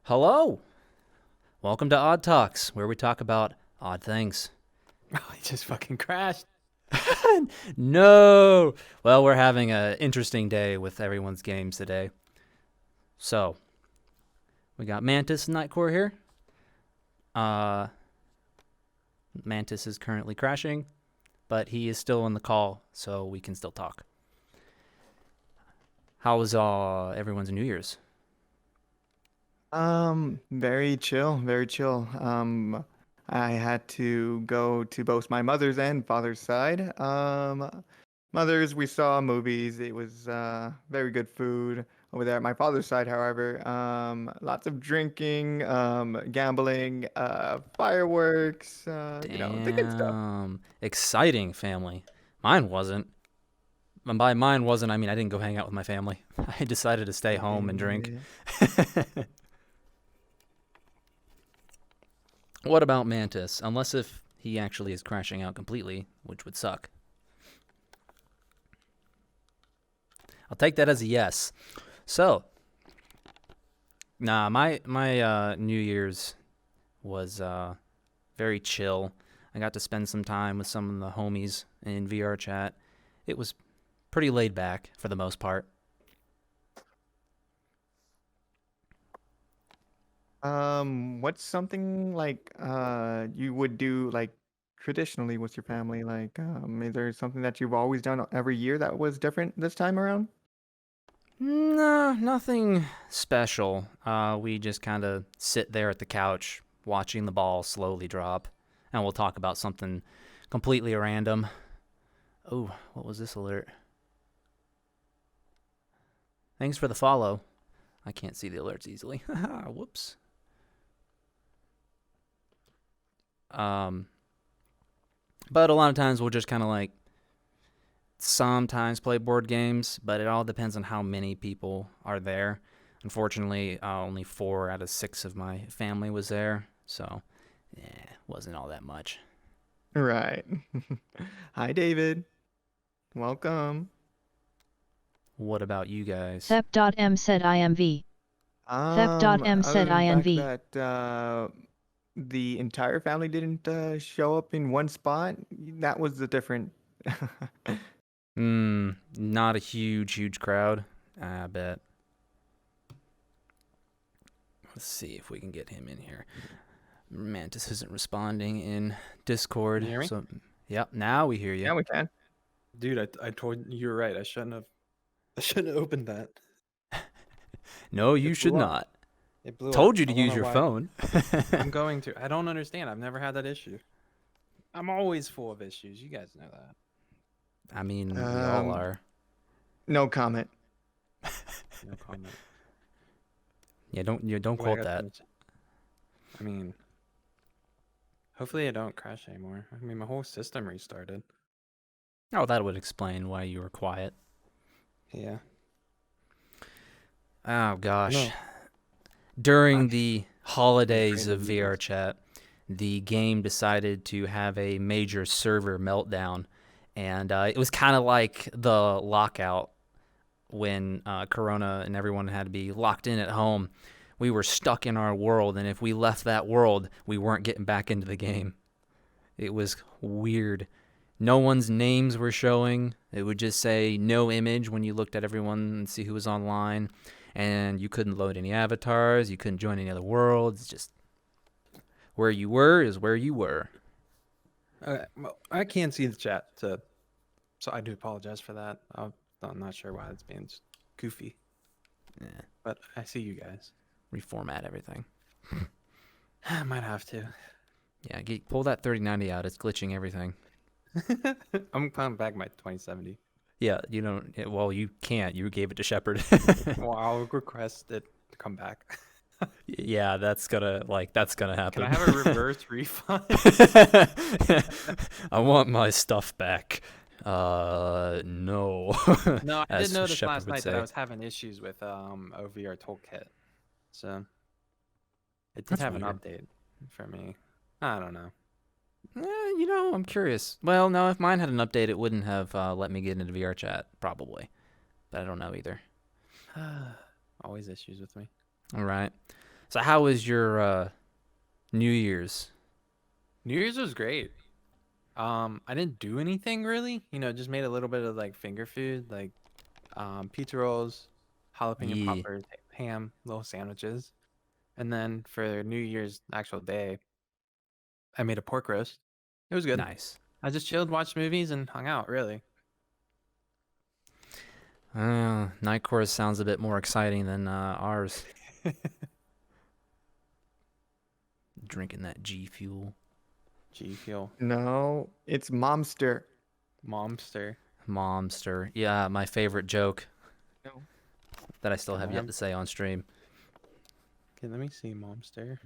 Hello. Welcome to Odd Talks, where we talk about odd things. Oh, he just fucking crashed. No. Well, we're having an interesting day with everyone's games today. So, we got Mantis and Nightcore here. Uh, Mantis is currently crashing, but he is still in the call, so we can still talk. How was everyone's New Year's? Very chill, very chill. I had to go to both my mother's and father's side. Mother's, we saw movies. It was very good food over there. My father's side, however, lots of drinking, gambling, fireworks, the good stuff. Damn. Exciting family. Mine wasn't. And by mine wasn't, I mean I didn't go hang out with my family. I decided to stay home and drink. Yeah. What about Mantis? Unless if he actually is crashing out completely, which would suck. I'll take that as a yes. So, my New Year's was very chill. I got to spend some time with some of the homies in VR chat. It was pretty laid back for the most part. What's something like you would do like traditionally with your family? Like, is there something that you've always done every year that was different this time around? No, nothing special. We just kind of sit there at the couch watching the ball slowly drop, and we'll talk about something completely random. Oh, what was this alert? Thanks for the follow. I can't see the alerts easily. Whoops. Um, but a lot of times we'll just kind of like sometimes play board games, but it all depends on how many people are there. Unfortunately, only 4 out of 6 of my family was there, so wasn't all that much. Right. Hi, David. Welcome. What about you guys? Thep.m said IMV. Thep.m Other said than the fact INV. that the entire family didn't show up in one spot, that was the different. Not a huge crowd, I bet. Let's see if we can get him in here. Mantis isn't responding in Discord. Can you hear me? So, yep, now we hear you. Yeah, we can. Dude, I told you were right. I shouldn't have opened that. No, you It should blew up. not. It blew Told up. you I to don't use know your why. phone. I'm going to. I don't understand. I've never had that issue. I'm always full of issues. You guys know that. I mean, we all Um, are. no comment. No comment. Yeah, don't Boy, I quote got that. so much- I mean, hopefully I don't crash anymore. I mean, my whole system restarted. Oh, that would explain why you were quiet. Yeah. Oh gosh. No. During I'm the I'm holidays afraid of of VR needles. chat, the game decided to have a major server meltdown, and it was kind of like the lockout when Corona and everyone had to be locked in at home. We were stuck in our world, and if we left that world, we weren't getting back into the game. It was weird. No one's names were showing. It would just say no image when you looked at everyone and see who was online. And you couldn't load any avatars. You couldn't join any other worlds. Just where you were is where you were. Okay, well, I can't see the chat, so I do apologize for that. I'm not sure why it's being goofy, Yeah, but I see you guys. reformat everything. I might have to. Yeah, pull that 3090 out. It's glitching everything. I'm coming back my 2070. Yeah, you don't. Well, you can't. You gave it to Shepard. Well, I'll request it to come back. Yeah, that's gonna Can happen. I have a reverse refund? I want my stuff back. No. No, I As did notice Shepard last would night that I say. was having issues with OVR Toolkit. So it did That's have an weird. update for me. I don't know. I'm curious. Well, no, if mine had an update, it wouldn't have let me get into VR chat, probably. But I don't know either. Always issues with me. All right. So how was your New Year's? New Year's was great. I didn't do anything really. Just made a little bit of like finger food, like pizza rolls, jalapeno Yeah, poppers, ham, little sandwiches. And then for New Year's actual day, I made a pork roast. It was good. nice. I just chilled, watched movies, and hung out, really. Nightcore sounds a bit more exciting than ours. Drinking that G Fuel. G Fuel. No, it's Momster. Momster. Momster. Yeah, my favorite joke No. that I still Can have I yet have... to say on stream. Okay, let me see Momster.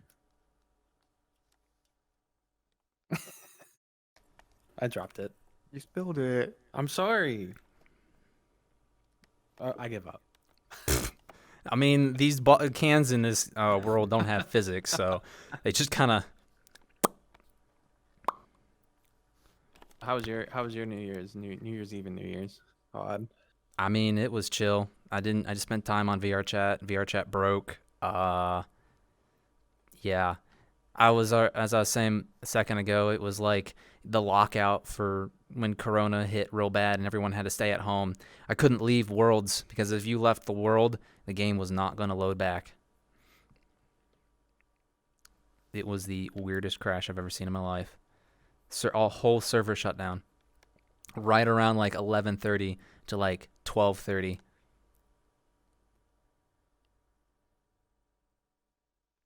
I dropped it. You spilled it. I'm sorry. I give up. I mean, these cans in this world don't have physics, so they just kind of. How was your New Year's? New Year's Eve and New Year's? Odd. I mean, it was chill. I just spent time on VR chat. VR chat broke. Yeah. As I was saying a second ago, it was like the lockout for when Corona hit real bad and everyone had to stay at home. I couldn't leave Worlds because if you left the world, the game was not going to load back. It was the weirdest crash I've ever seen in my life. A whole server shut down right around like 11:30 to like 12:30.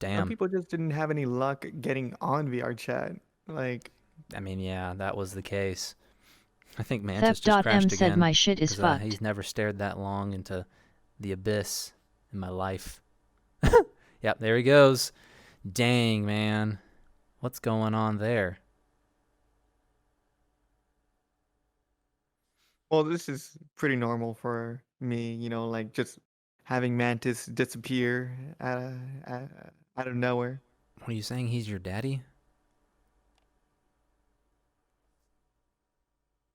Some Damn. people just didn't have any luck getting on VR chat. Like, I mean, yeah, that was the case. I think Mantis just Theft.m crashed said again my shit is because fucked. he's never stared that long into the abyss in my life. Yep, there he goes. Dang, man. What's going on there? well, this is pretty normal for me, like just having Mantis disappear out, out of nowhere. What are you saying? He's your daddy?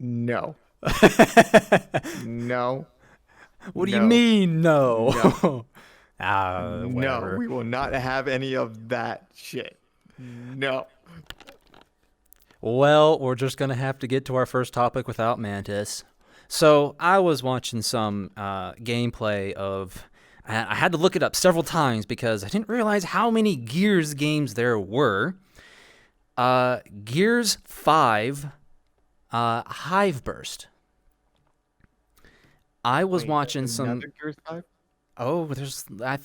No, no, What do you no, mean, no, no? no. Whatever. We will not have any of that shit. No. Well, we're just going to have to get to our first topic without Mantis. So I was watching some gameplay of. I had to look it up several times because I didn't realize how many Gears games there were. Gears 5 Hive Burst. I was Wait, watching there's some. another Gears 5? Oh,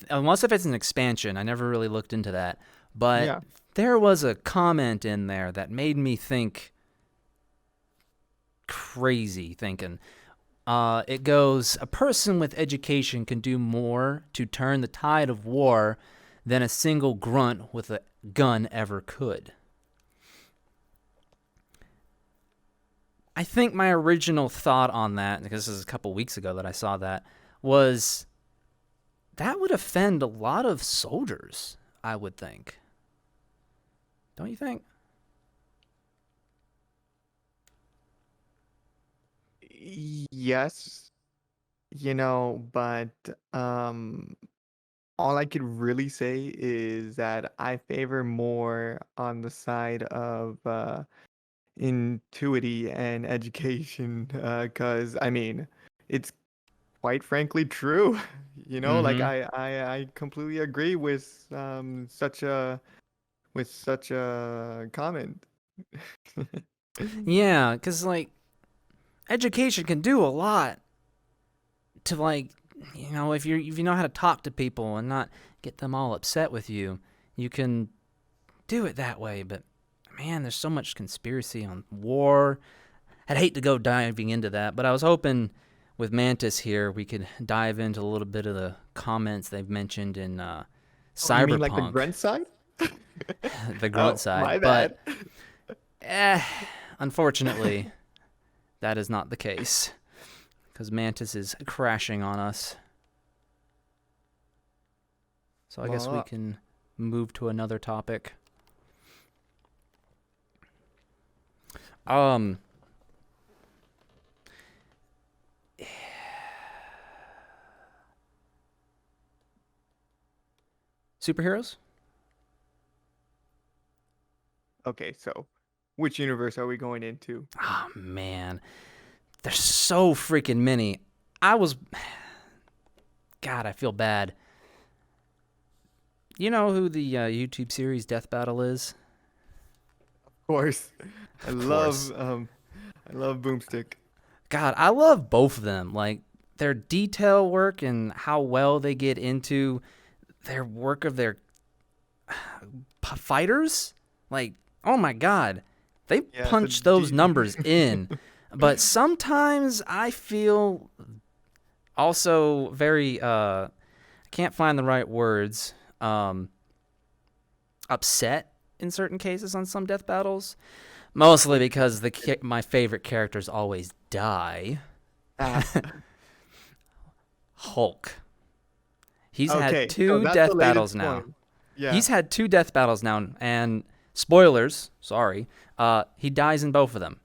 unless if it's an expansion, I never really looked into that. But Yeah. there was a comment in there that made me think crazy thinking. It goes, a person with education can do more to turn the tide of war than a single grunt with a gun ever could. I think my original thought on that, because this is a couple weeks ago that I saw that, was that would offend a lot of soldiers, I would think. Don't you think? Yes, but all I could really say is that I favor more on the side of intuity and education, because I mean, it's quite frankly true. Like Mm-hmm. I completely agree with such a comment. Yeah, because, like, education can do a lot to, like, if you know how to talk to people and not get them all upset with you, you can do it that way. But man, there's so much conspiracy on war. I'd hate to go diving into that, but I was hoping with Mantis here we could dive into a little bit of the comments they've mentioned in Oh, you mean like the Cyberpunk, grunt side? the grunt Oh, side. my But bad. unfortunately, that is not the case because Mantis is crashing on us. So I guess we Well, can move to another topic. Um, superheroes? Okay, so which universe are we going into? Oh man, there's so freaking many. I was, God, I feel bad. You know who the YouTube series Death Battle is? Of course, I Of love course. Boomstick. God, I love both of them. Like their detail work and how well they get into their work of their fighters. Like, oh my God, they Yeah, punch those numbers in. But sometimes I feel also very, I can't find the right words, upset in certain cases on some death battles. Mostly because my favorite characters always die. Ah, Hulk. He's had okay, so two that's the death battles latest now. one. Yeah. He's had two death battles now, and spoilers, sorry, he dies in both of them.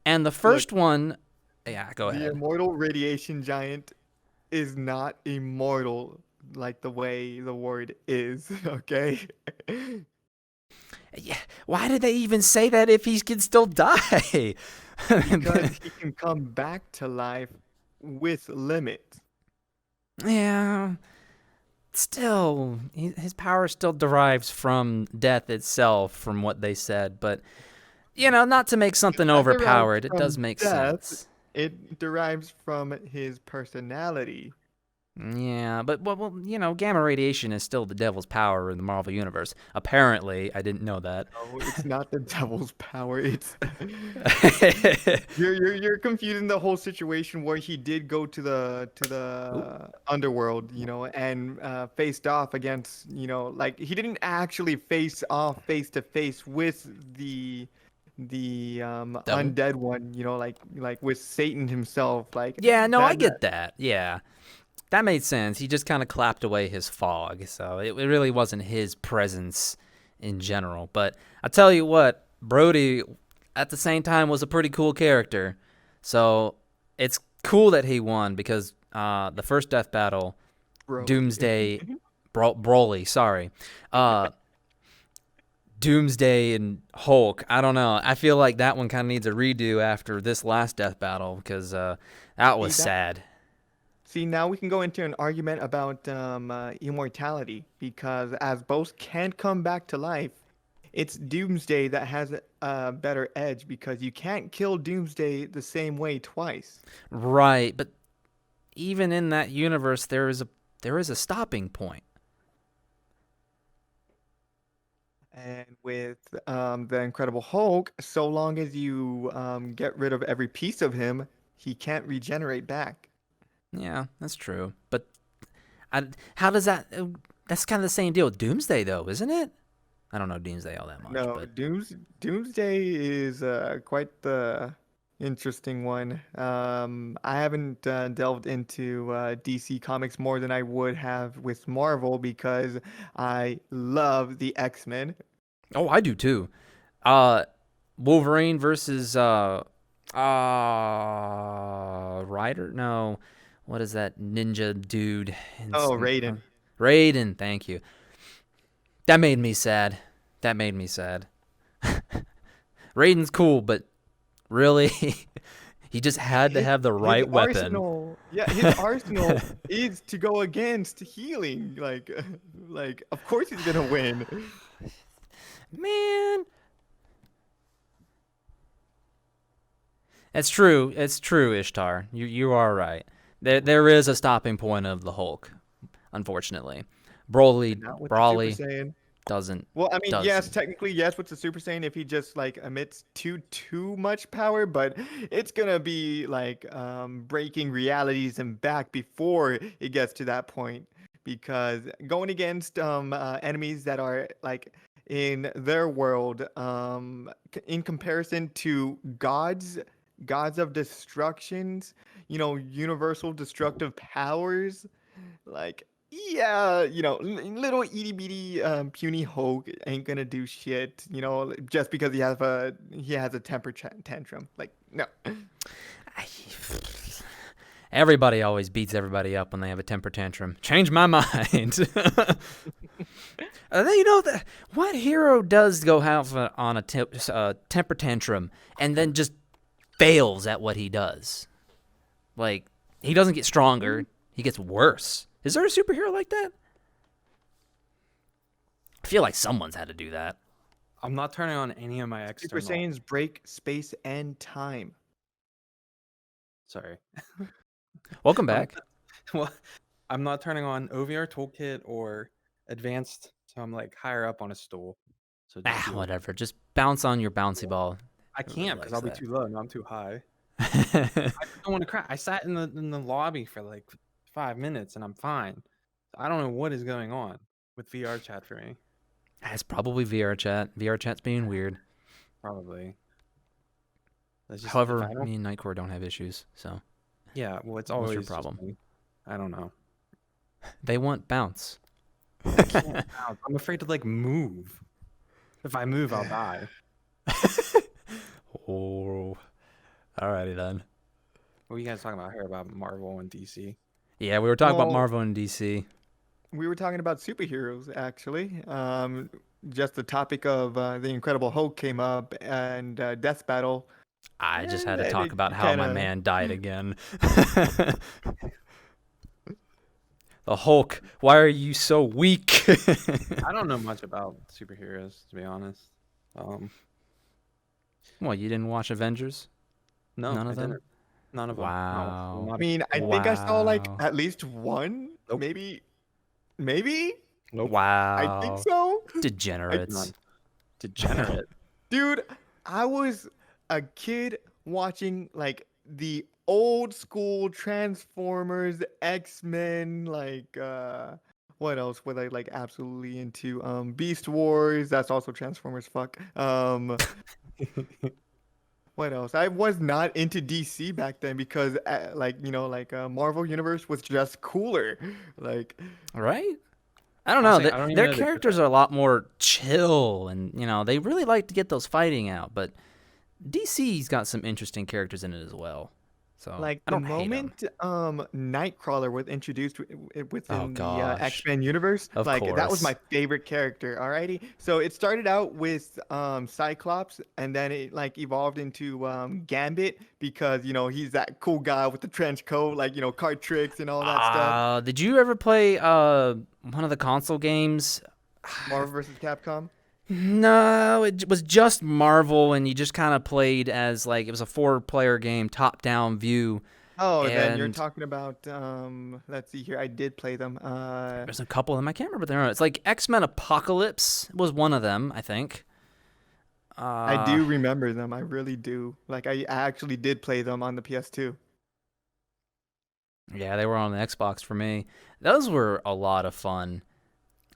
And the Look, first one, yeah, go the ahead. immortal radiation giant is not immortal like the way the word is, okay? Yeah, why did they even say that if he can still die? Because he can come back to life with limits. Yeah, still, his power still derives from death itself, from what they said. But, not to make It's something not derived overpowered, it does from make death, sense. it derives from his personality. Yeah, but gamma radiation is still the devil's power in the Marvel universe. Apparently, I didn't know that. No, it's not the devil's power. It's you're confusing the whole situation where he did go to Oop, the underworld, and faced off against, like he didn't actually face off face to face with the devil. undead one, like with Satan himself, like Yeah, no, I that. get that. Yeah, that made sense. He just kind of clapped away his fog, so it really wasn't his presence in general. But I tell you what, Brody at the same time was a pretty cool character. So it's cool that he won because the first death battle, Broly. Doomsday, Broly, sorry, uh, Doomsday and Hulk. I don't know. I feel like that one kind of needs a redo after this last death battle because that See was that? sad. See, now we can go into an argument about immortality because as both can come back to life, it's Doomsday that has a better edge because you can't kill Doomsday the same way twice. Right, but even in that universe, there is a stopping point. And with the Incredible Hulk, so long as you get rid of every piece of him, he can't regenerate back. Yeah, that's true. But how does that? That's kind of the same deal with Doomsday, though, isn't it? I don't know Doomsday all that much, No, but Doomsday is quite the interesting one. I haven't delved into DC Comics more than I would have with Marvel because I love the X-Men. oh, I do too. Uh, Wolverine versus Ryder? No, what is that ninja dude? Oh, Raiden. Raiden. Thank you. That made me sad. That made me sad. Raiden's cool, but really, he just had to His have the his right weapon. arsenal, yeah, his arsenal is to go against healing. Like of course he's gonna win. Man, it's true. It's true, Ishtar. You are right. There is a stopping point of the Hulk, unfortunately. But Broly not with the Super Brawly Saiyan. doesn't Well, I mean, yes, doesn't. technically, yes, with the Super Saiyan, if he just like emits too much power, but it's gonna be like breaking realities and back before it gets to that point. Because going against enemies that are like in their world, in comparison to gods of destructions, universal destructive powers, like, yeah, little itty bitty puny Hulk ain't gonna do shit, just because he has a temper tantrum. Like, no. I- Everybody always beats everybody up when they have a temper tantrum. Change my mind. You know what hero does go have on a temper tantrum and then just fails at what he does? Like, he doesn't get stronger; he gets worse. Is there a superhero like that? I feel like someone's had to do that. I'm not turning on any of my Super external. Saiyans break space and time. Sorry. Welcome back. Well, I'm not turning on OVR Toolkit or Advanced, so I'm like higher up on a stool. So just deal with it. Whatever. Just bounce on your bouncy ball. I Everybody can't because I'll likes be too low. No, I'm too high. that. I just don't want to cry. I sat in the lobby for like 5 minutes and I'm fine. I don't know what is going on with VR chat for me. It's probably VR chat. VR chat's being weird. Probably. That's just, if However, I don't, me and Nightcore don't have issues, so yeah, well, it's what's always your just problem? me. I don't know. They want bounce. I can't bounce. I'm afraid to like move. If I move, I'll die. Oh, alrighty then. What are you guys talking about here about Marvel and DC? Yeah, we were talking about Well, Marvel and DC. We were talking about superheroes, actually. Just the topic of the Incredible Hulk came up and Death Battle. I just had to And talk it about how kind my of. man died again. The Hulk, why are you so weak? I don't know much about superheroes, to be honest. Well, you didn't watch Avengers? No, None I of them? didn't. None of them. No, Wow. not I a- mean, I think I saw like Wow. at least one, Nope. maybe, maybe. Nope. I think Wow. so. Degenerates. None. Degenerate. Dude, I was a kid watching like the old school Transformers, X-Men, like what else was I like absolutely into? Beast Wars, that's also Transformers, fuck. What else? I was not into DC back then because like, Marvel Universe was just cooler. Like Right? I don't know. Honestly, I don't even Their know the characters are a lot more chill, and they really like to get those fighting out. But DC's got some interesting characters in it as well, so Like I the don't hate them. moment Nightcrawler was introduced Oh within the gosh, X-Men universe, of like that was course. my favorite character. Alrighty, so it started out with Cyclops, and then it like evolved into Gambit because he's that cool guy with the trench coat, like card tricks and all that stuff. Did you ever play one of the console games? Marvel vs. Capcom. No, it was just Marvel, and you just kind of played as like it was a 4-player game, top-down view, Oh, then you're and talking about let's see here. I did play them. there's a couple of them I can't remember their own. It's like X-Men Apocalypse was one of them, I think. I do remember them. I really do. Like I actually did play them on the PS2. Yeah, they were on the Xbox for me. Those were a lot of fun.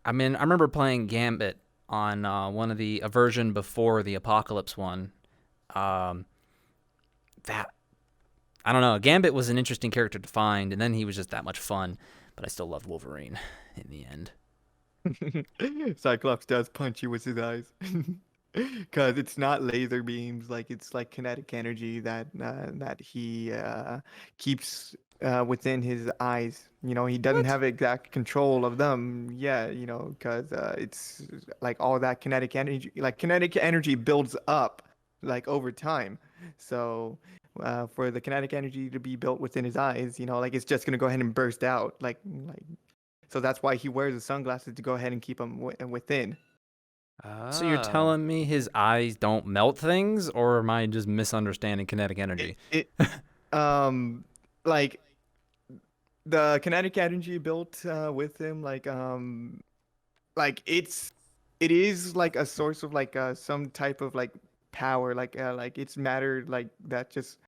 I mean, I remember playing Gambit on a version before the Apocalypse one. That I don't know. Gambit was an interesting character to find, and then he was just that much fun. But I still loved Wolverine in the end. Cyclops does punch you with his eyes. Cause it's not laser beams, like it's like kinetic energy that he keeps within his eyes. He doesn't What? have exact control of them. Yeah, cause it's like all that kinetic energy, like kinetic energy builds up like over time. So for the kinetic energy to be built within his eyes, like it's just gonna go ahead and burst out, like. So that's why he wears the sunglasses to go ahead and keep him within. So you're Ah. telling me his eyes don't melt things, or am I just misunderstanding kinetic energy? It like the kinetic energy built with him, like it is like a source of like some type of like power, like it's matter like that just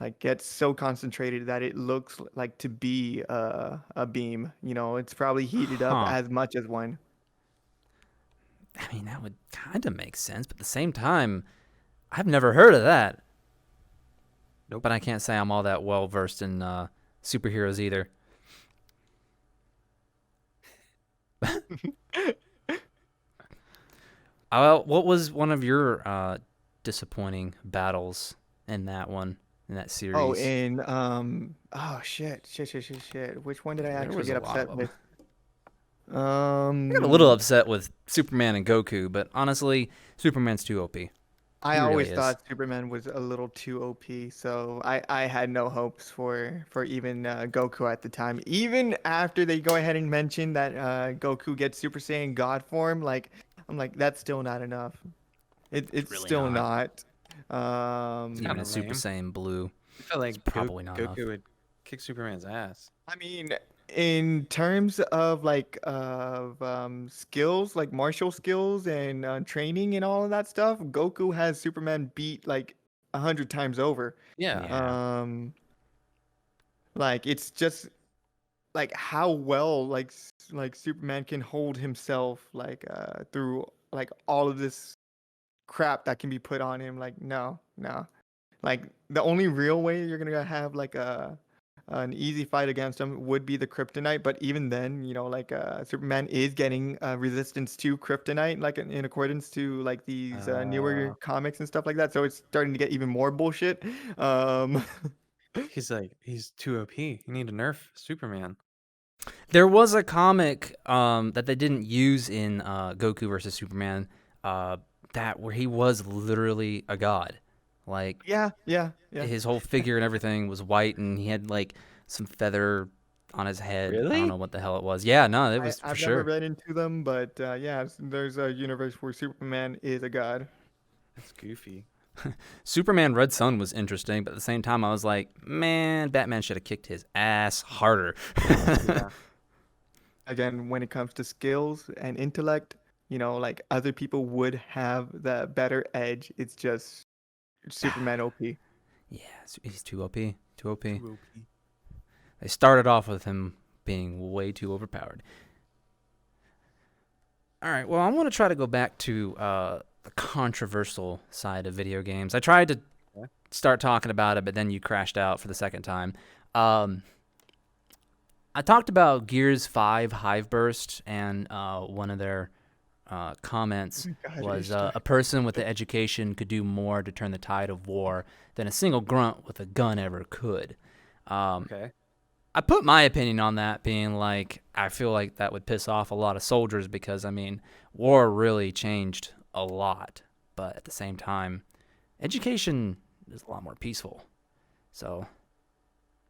like gets so concentrated that it looks like to be a beam. It's probably heated up Huh. as much as one. I mean, that would kind of make sense, but at the same time, I've never heard of that. Nope. But I can't say I'm all that well versed in superheroes either. What was one of your disappointing battles in that one? in that Oh, series. in oh shit. Which one did I There actually was a get lot of upset them. with? I got a little Um, upset with Superman and Goku, but honestly, Superman's too OP. I He really always is. thought Superman was a little too OP, so I had no hopes for even Goku at the time. Even after they go ahead and mention that Goku gets Super Saiyan God form, like I'm like that's still not enough. It's It's really still not. not. It's Even kind a of Super lame. Saiyan Blue, I feel it's like probably not enough. Goku would kick Superman's ass. I mean, in terms of skills, like martial skills and training and all of that stuff, Goku has Superman beat like 100 times over. Yeah. Yeah. Um, like it's just like how well like Superman can hold himself like through like all of this crap that can be put on him. Like no. Like the only real way you're gonna have like a an easy fight against him would be the kryptonite, but even then, like Superman is getting resistance to kryptonite, like in accordance to like these newer Uh, comics and stuff like that. So it's starting to get even more bullshit. Um, he's too OP. You need to nerf Superman. There was a comic that they didn't use in Goku versus Superman, uh, that where he was literally a god. Like yeah. his whole figure and everything was white, and he had like some feather on his head. I don't know Really? what the hell it was. Yeah, no, it I was for I've never sure. read into them, but yeah, there's a universe where Superman is a god. That's goofy. Superman Red Sun was interesting, but at the same time, I was like, man, Batman should have kicked his ass harder. Yeah. Again, when it comes to skills and intellect, like other people would have the better edge. It's just Superman OP. Yeah, he's too OP. Too OP. Too OP. They started off with him being way too overpowered. All right, well, I want to try to go back to the controversial side of video games. I tried to Yeah. start talking about it, but then you crashed out for the second time. Um, I talked about Gears 5 Hive Burst, and one of their comments God, was Ishtar. a person with the education could do more to turn the tide of war than a single grunt with a gun ever could. Okay. I put my opinion on that being like, I feel like that would piss off a lot of soldiers because, I mean, war really changed a lot. But at the same time, education is a lot more peaceful. So,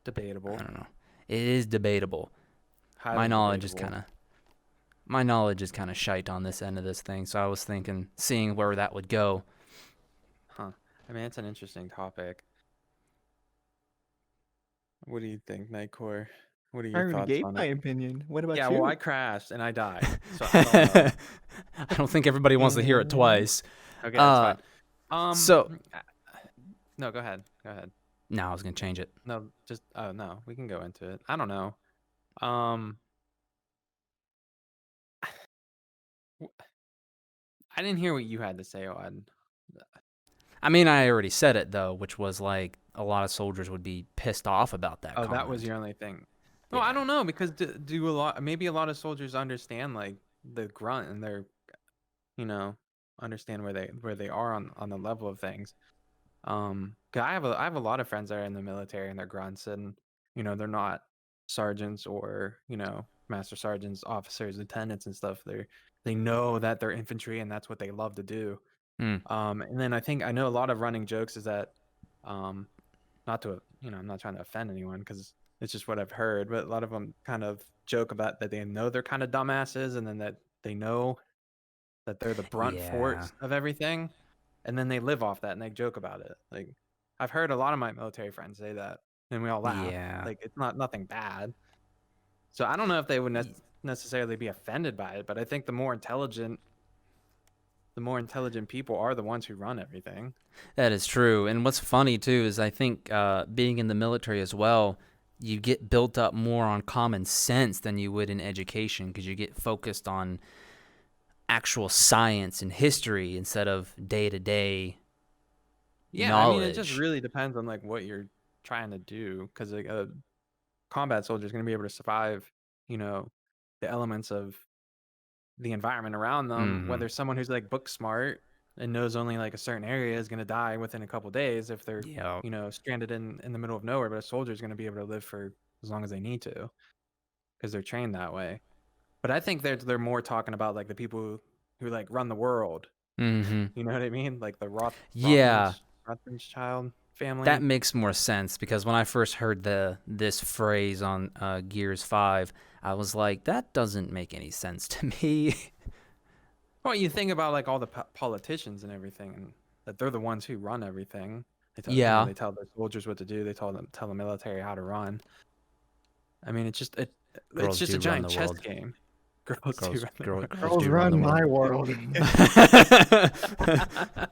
Debatable. I don't know. It is debatable. My Highly knowledge is debatable. kind of my knowledge is kind of shite on this end of this thing. So I was thinking, seeing where that would go. Huh. I mean, it's an interesting topic. What do you think, Nightcore? What are I your already thoughts gave on my it? opinion. What Yeah, about well, I you? crashed and I died, so I don't know. I don't think everybody wants to hear it And twice. Okay, that's Uh, fine. Um, so uh, no, go ahead. Go ahead. no, I was gonna change it. No, just oh no, we can go into it. I don't know. Um, w- I didn't hear what you had to say, Owen. I mean, I already said it though, which was like a lot of soldiers would be pissed off about that Oh, that was comment. your only thing. No, I Yeah. don't know because do a lot maybe a lot of soldiers understand like the grunt and they're you know understand where they are on the level of things. 'Cause I have a lot of friends that are in the military and they're grunts and they're not sergeants or master sergeants, officers, lieutenants and stuff. They know that they're infantry and that's what they love to do. Hmm. And then I know a lot of running jokes is that um not to I'm not trying to offend anyone because it's just what I've heard, but a lot of them kind of joke about that they know they're kind of dumbasses and then that they know that they're the brunt Yeah. force of everything, and then they live off that and they joke about it. Like I've heard a lot of my military friends say that, and we all laugh. Yeah. Like it's not nothing bad. So I don't know if they would Y- necessarily be offended by it, but I think the more intelligent people are the ones who run everything. That is true. And what's funny too is I think being in the military as well, you get built up more on common sense than you would in education because you get focused on actual science and history instead of day to day Yeah, I mean it just knowledge. really depends on like what you're trying to do because like a combat soldier is going to be able to survive, you know, the elements of the environment around them. Hmm. Whether someone who's like book smart and knows only like a certain area is going to die within a couple days if they're Yeah. stranded in the middle of nowhere. But a soldier is going to be able to live for as long as they need to because they're trained that way. But I think they're more talking about like the people who like run the world. Mm-hmm. You know what I mean? Like the Yeah. Rothschild That family. makes more sense because when I first heard this phrase on Gears 5, I was like, that doesn't make any sense to me. Well, you think about like all the politicians and everything, and that they're the ones who run everything. They tell, Yeah. they tell their soldiers what to do. They tell the military how to run. I mean, it's Girls just a do run giant the chess world. game. Girls do Girls, run the girl, world. girls Girls do run the run world. my world.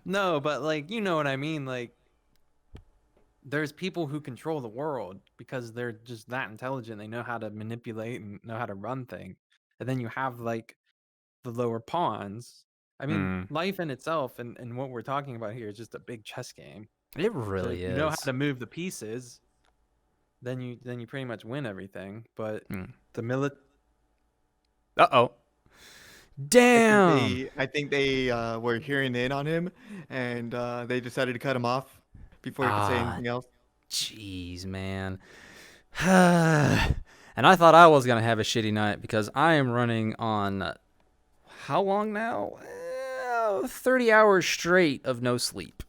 No, but like you know what I mean. Like there's people who control the world because they're just that intelligent. They know how to manipulate and know how to run things. And then you have like the lower pawns. I mean, Mm. life in itself and what we're talking about here is just a big chess game. It So if really you know how is. to move the pieces, then you pretty much win everything. But Mm. the military. Uh-oh. Damn. I think they were hearing in on him, and they decided to cut him off before he could say Ah, anything else. jeez, man. And I thought I was going to have a shitty night because I am running on how long now? 30 hours straight of no sleep.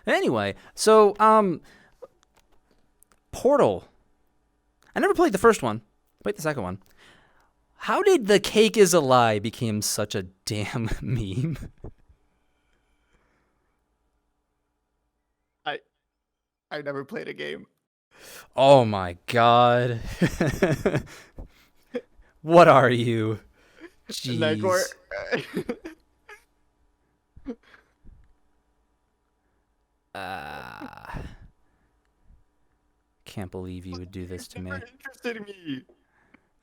Anyway, so Portal. I never played the first one. Played the second one. How did the cake is a lie become such a damn meme? I never played a game. Oh my god. What are you? Nightcore. Jeez. Can't believe you would do this to me. Never interested in me.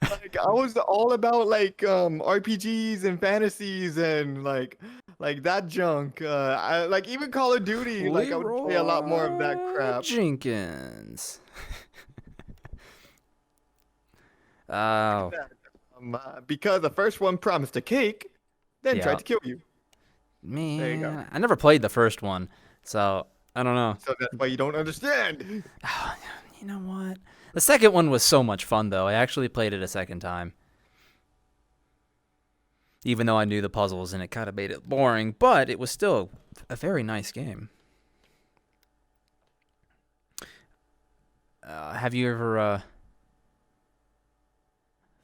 Like I was all about like RPGs and fantasies and like that junk. I like even Call of Duty. Like I would play a lot more of that Leroy crap. Jenkins. Oh, Because the first one promised a cake, then yeah. tried to kill you. There you go. Man, I never played the first one, so I don't know. So that's why you don't understand. You know what? The second one was so much fun, though. I actually played it a second time. Even though I knew the puzzles and it kind of made it boring, but it was still a very nice game. Have you ever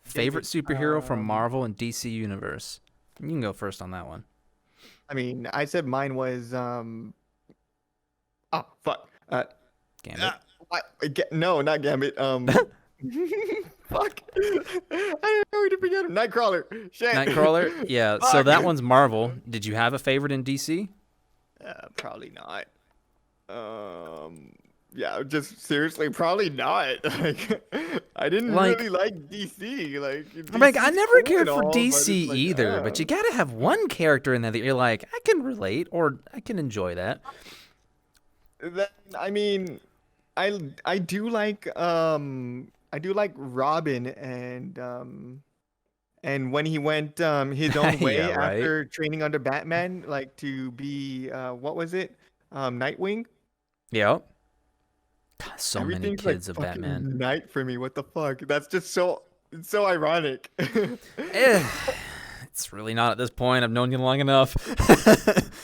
favorite superhero from Marvel and DC Universe? You can go first on that one. I mean, I said mine was oh fuck. Gambit. No, not Gambit. Fuck. I didn't know to forget him. Nightcrawler. Shit. Nightcrawler? Yeah, so Fuck. that one's Marvel. Did you have a favorite in DC? Probably not. Yeah, just seriously, probably not. Like, I didn't Like- really like DC. Like, I'm like, I DC's never cool cared and for all, but it's DC like, either, but you gotta have one character in there that you're like, I can relate or I can enjoy that. I mean, I do like Robin and when he went his own way Yeah, right. after training under Batman, like to be what was it? Nightwing. Yep. God, so many Everything's kids like of fucking Batman. night for me. What the fuck? That's just it's so ironic. It's really not at this point. I've known you long enough.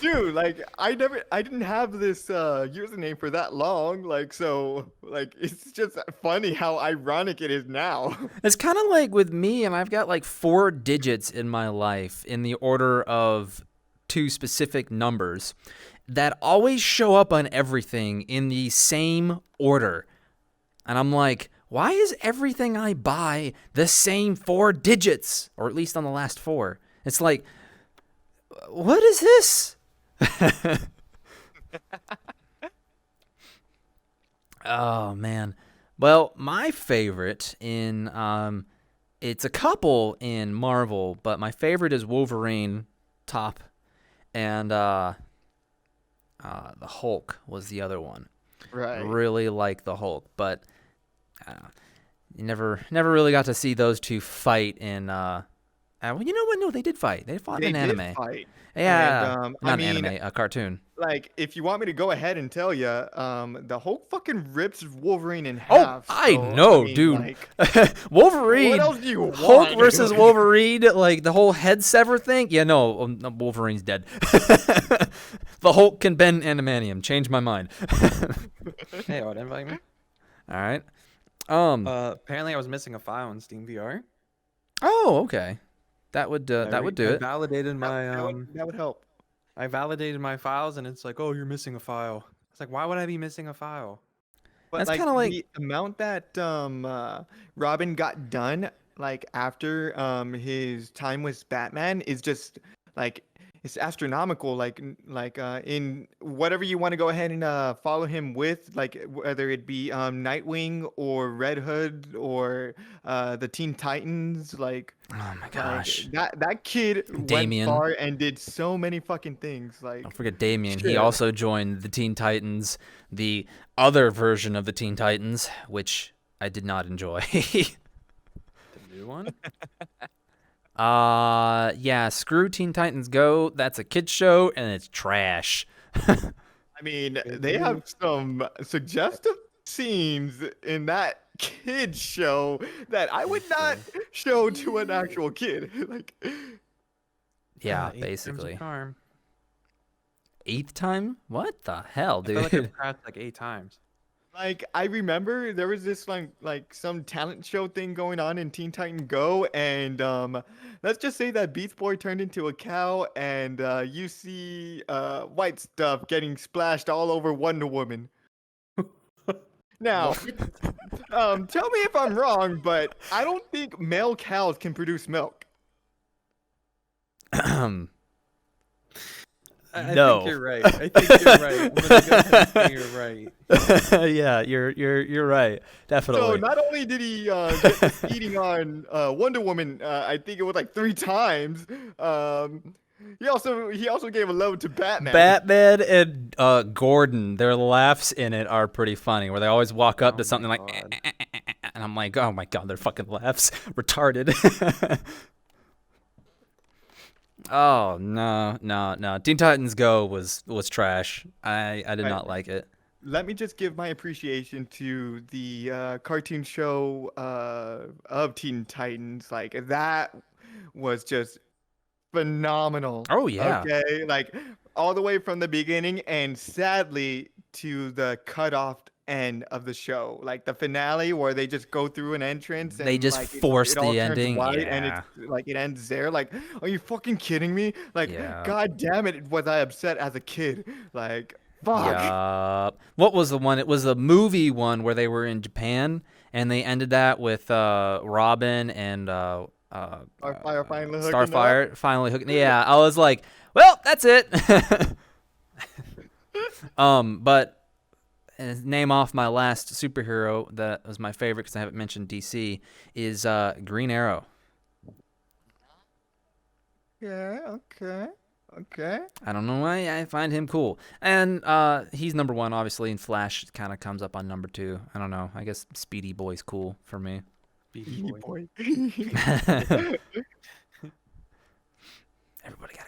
Dude, like I didn't have this username for that long. Like so, like it's just funny how ironic it is now. It's kind of like with me, and I've got like 4 digits in my life in the order of 2 specific numbers that always show up on everything in the same order. And I'm like, why is everything I buy the same 4 digits? Or at least on the last 4. It's like, what is this? Oh, man. Well, my favorite in, it's a couple in Marvel, but my favorite is Wolverine, top, and the Hulk was the other one. Right. Really like the Hulk, but you never really got to see those two fight in Well, you know what? No, they did fight. They fought They in an did anime. fight. And Yeah, I not an mean, anime, a cartoon. like, if you want me to go ahead and tell you, the Hulk fucking rips Wolverine in Oh, half. I So, I know, mean, dude. like, what Wolverine, else do you Hulk want? versus Wolverine, like the whole head sever thing. Yeah, no, Wolverine's dead. The Hulk can bend adamantium. Change my mind. Hey, I would invite me. All right. Apparently I was missing a file in Steam VR. Oh, okay. That would do I it. validated my That would help. I validated my files, and it's like, oh, you're missing a file. It's like, why would I be missing a file? But That's like kind of like the amount that Robin got done like after his time with Batman is just like it's astronomical. In whatever you want to go ahead and follow him with, like whether it be Nightwing or Red Hood or the Teen Titans, oh my gosh. that kid went Damian. far and did so many fucking things. Like Don't forget Damian. He shit. also joined the Teen Titans, the other version of the Teen Titans, which I did not enjoy. The new one? Yeah, screw Teen Titans Go. That's a kids show and it's trash. I mean, they have some suggestive scenes in that kid show that I would not show to an actual kid. Like, Yeah, 8 times a basically. charm. 8th time? What the hell, I feel like dude? I've crashed like 8 times. I remember there was this like some talent show thing going on in Teen Titan Go, and let's just say that Beast Boy turned into a cow, and you see white stuff getting splashed all over Wonder Woman. Now, tell me if I'm wrong, but I don't think male cows can produce milk. I No. think you're right. I think you're right. I'm gonna go ahead and say you're right. Yeah, you're right. So Definitely. not only did he get the beating on Wonder Woman, I think it was like 3 times. He also gave a load to Batman. Batman and Gordon, their laughs in it are pretty funny. Where they always walk up Oh to something my like, God. and I'm like, oh my god, their fucking laughs retarded. Oh no. Teen Titans Go was trash. I did Right. not like it. Let me just give my appreciation to the cartoon show of Teen Titans. Like that was just phenomenal. Oh yeah. Okay, like all the way from the beginning, and sadly to the cutoff end of the show, like the finale where they just go through an entrance and They just like force it all the turns ending. white and Yeah. it's like it ends there. Like, are you fucking kidding me? Like, Yeah. god damn it, was I upset as a kid? Like, fuck. Yup. What was the one? It was the movie one where they were in Japan and they ended that with Robin and Starfire finally hooking up. Starfire finally hooking. Yeah, I was like, well, that's it. But name off my last superhero that was my favorite because I haven't mentioned DC is Green Arrow. Yeah. Okay. I don't know why I find him cool, and he's number 1 obviously. And Flash kind of comes up on number 2. I don't know. I guess Speedy Boy's cool for me. Beefy boy. Everybody got.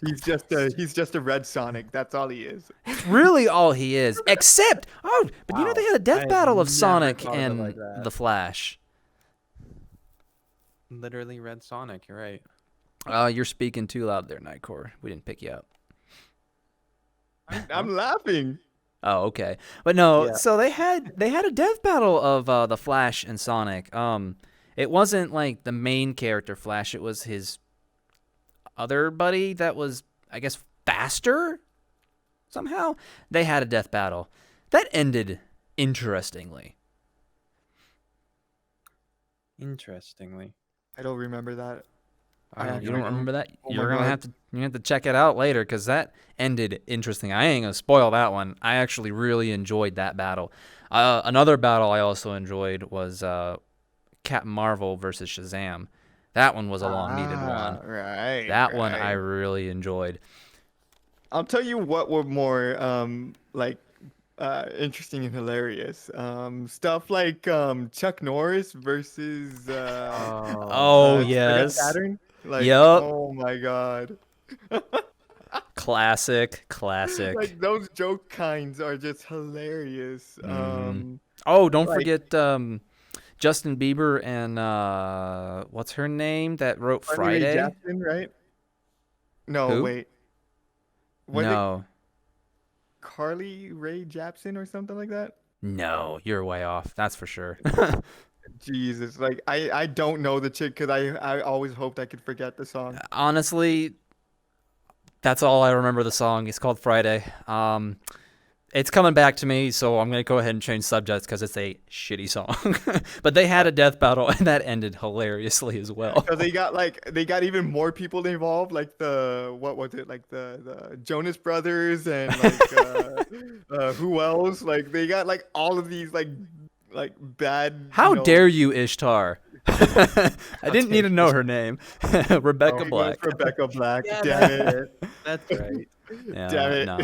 He's just a red Sonic. That's all he is. That's really all he is. Except, but you know Wow. they had a I death had battle of never Sonic thought of it and like that. the Flash. Literally Red Sonic. You're right. You're speaking too loud there, Nightcore. We didn't pick you up. I'm laughing. Oh, okay. But no, Yeah. so they had a death battle of the Flash and Sonic. It wasn't like the main character Flash. It was his other buddy that was, I guess, faster. Somehow they had a death battle that ended interestingly. Interestingly. I don't remember that. I don't You don't remember that? Oh my You're gonna God. have to check it out later because that ended interesting. I ain't gonna spoil that one. I actually really enjoyed that battle. Another battle I also enjoyed was Captain Marvel versus Shazam. That one was a long needed one. Right. That one I right. really enjoyed. I'll tell you what were more interesting and hilarious. Stuff like Chuck Norris versus Oh Saga yes. Saturn. Like, Yup. oh my god. Classic. Like those joke kinds are just hilarious. Oh, don't Like forget Justin Bieber and what's her name that wrote Carly Rae Friday? Jepsen, right? No, Who? wait. Was it No. Carly Rae Jepsen or something like that? No, you're way off. That's for sure. Jesus, like I don't know the chick because I always hoped I could forget the song. Honestly, that's all I remember the song. It's called Friday. It's coming back to me, so I'm going to go ahead and change subjects because it's a shitty song. But they had a death battle, and that ended hilariously as well. Because they got even more people involved, like the what was it, like the Jonas Brothers and like who else? Like they got like all of these like bad. How dare you, Ishtar? I didn't need to know her name. Rebecca Oh, Black. Rebecca Black. Yeah, Damn it. That's right. Yeah, Damn it. no.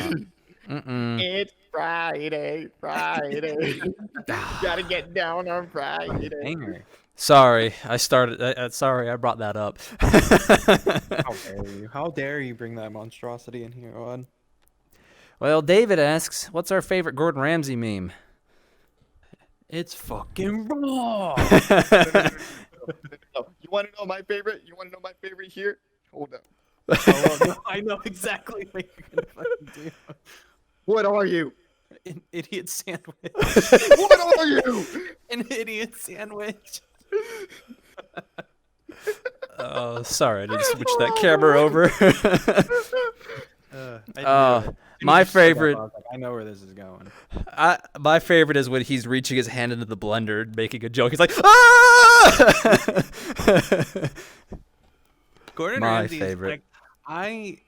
Mm-mm. It's Friday. Gotta get down on Friday. Hanger. Sorry, I started. Sorry, I brought that up. How dare you? How dare you bring that monstrosity in here, Owen? Well, David asks, "What's our favorite Gordon Ramsay meme?" It's fucking raw. No, you want to know my favorite? You want to know my favorite here? Hold up. Oh, no, I know exactly what you're gonna fucking do. What are you? An idiot sandwich. What are you? An idiot sandwich. Oh, sorry, I didn't switch that camera over. My favorite. I know where this is going. My favorite is when he's reaching his hand into the blender, making a joke. He's like, "Ah!" Gordon My Ramsay's favorite. Like, I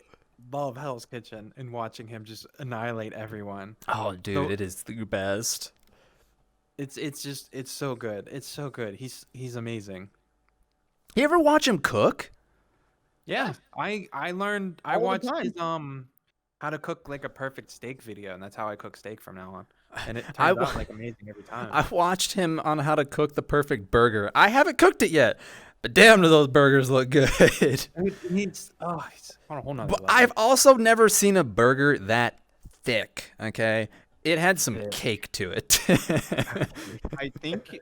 love Hell's Kitchen and watching him just annihilate everyone. Oh, dude, So- it is the best. It's so good. It's so good. He's amazing. You ever watch him cook? Yeah, I learned. I All the watched time. his how to cook like a perfect steak video, and that's how I cook steak from now on. And it I turns wa- out like amazing every time. I watched him on how to cook the perfect burger. I haven't cooked it yet, but damn, do those burgers look good. He's he's on a whole nother But level. I've also never seen a burger that thick. Okay, it had some Yeah. cake to it. I think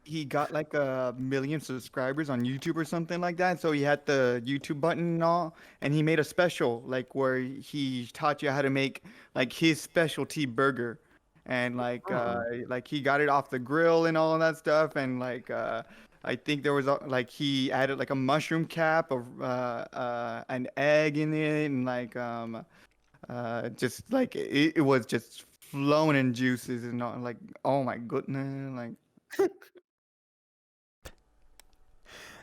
he got like 1 million subscribers on YouTube or something like that. So he had the YouTube button and all, and he made a special like where he taught you how to make like his specialty burger, and like he got it off the grill and all of that stuff, and like I think there was like he added like a mushroom cap, an egg in it, and like just like it was just flowing in juices and all, like oh my goodness, like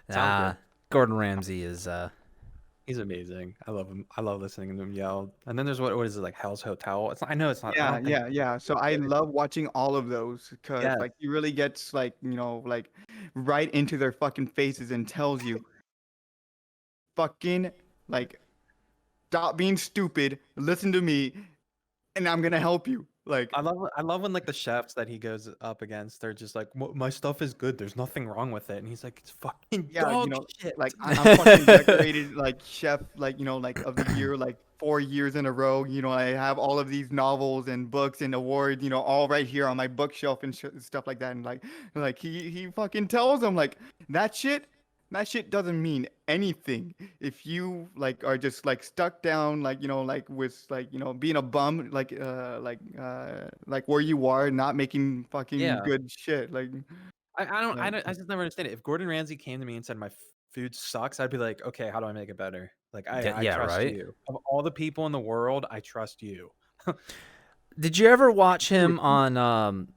Nah, Gordon Ramsay is He's amazing. I love him. I love listening to him yell. And then there's what is it, like Hell's Hotel? It's not, I know it's not. I yeah, don't think yeah. So I love watching all of those because Yes. like he really gets like like right into their fucking faces and tells you fucking like stop being stupid, listen to me, and I'm gonna help you. Like I love when like the chefs that he goes up against, they're just like, My stuff is good. There's nothing wrong with it." And he's like, "It's fucking yeah, dog shit." like I'm fucking decorated like chef, like like of the year, like 4 years in a row. I have all of these novels and books and awards, all right here on my bookshelf and stuff like that. And like he fucking tells them like that shit doesn't mean anything if you like are just like stuck down like like with like being a bum like where you are not making fucking Yeah. good shit like. I just never understand it. If Gordon Ramsay came to me and said my food sucks, I'd be like, "Okay, how do I make it better?" Like I Yeah, trust right? you. Of all the people in the world, I trust you. Did you ever watch him on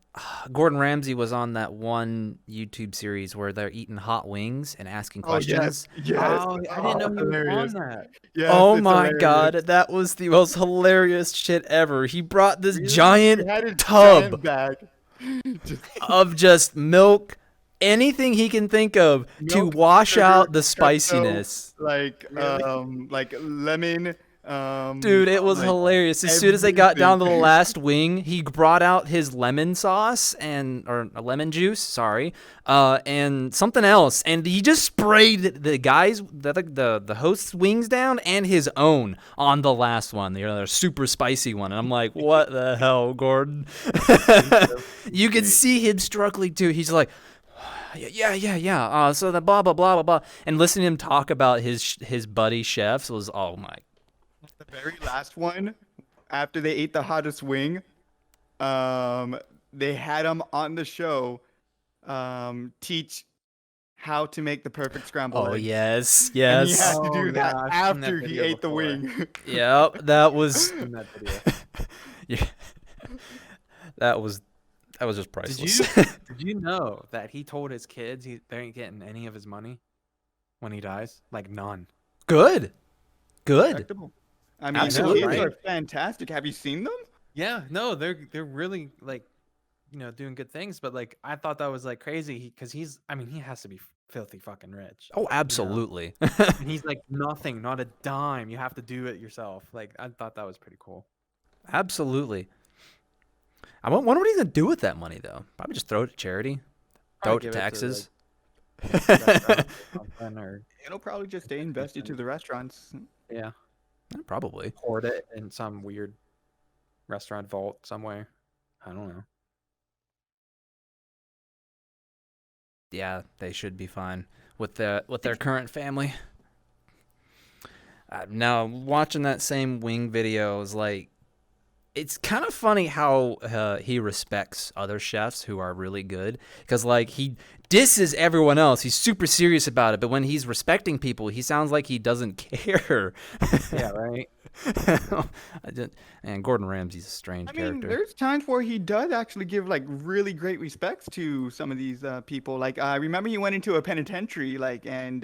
Gordon Ramsay was on that one YouTube series where they're eating hot wings and asking Oh yes, questions? yes. Oh, I didn't know he was hilarious. on that. Yes, Oh it's my hilarious. god, that was the most hilarious shit ever. He brought this Really? giant He had his tub giant bag. Just of just milk, anything he can think of to milk, wash sugar, out the espresso, spiciness. like Really? like lemon, Dude, it was like, hilarious. As soon as they got down to the everything. last wing, he brought out his lemon sauce or lemon juice, sorry, and something else, and he just sprayed the guys, the host's wings down and his own on the last one, the other super spicy one. And I'm like, what the hell, Gordon? You can see him struggling too. He's like, yeah. So the blah blah blah blah blah, and listening to him talk about his buddy chefs was, oh my. The very last one, after they ate the hottest wing, they had him on the show, teach how to make the perfect scrambled Oh eggs. yes, And he yes. had to do Oh, that yeah, I've seen that after he video ate the before. wing. Yep, that was In that video. yeah, that was just Did priceless. did you know that he told his kids they ain't getting any of his money when he dies? Like none. Good. Respectable. I mean, Absolutely. the kids Right? are fantastic. Have you seen them? Yeah, no, they're really like, doing good things. But like, I thought that was like crazy because he has to be filthy fucking rich. Oh, absolutely. And he's like nothing, not a dime. You have to do it yourself. Like, I thought that was pretty cool. Absolutely. I wonder what he's gonna do with that money though. Probably just throw it to charity, throw it Probably to give taxes. restaurants or something, or It'll probably just stay invested to the restaurants. yeah, Probably. hoard it in some weird restaurant vault somewhere. I don't know. Yeah, they should be fine with their current family. Now watching that same wing video is like, it's kind of funny how he respects other chefs who are really good, because like he disses everyone else. He's super serious about it, but when he's respecting people, he sounds like he doesn't care. Yeah, right. And Gordon Ramsay's a strange I mean, character. there's times where he does actually give like really great respects to some of these people. Like I remember he went into a penitentiary, like, and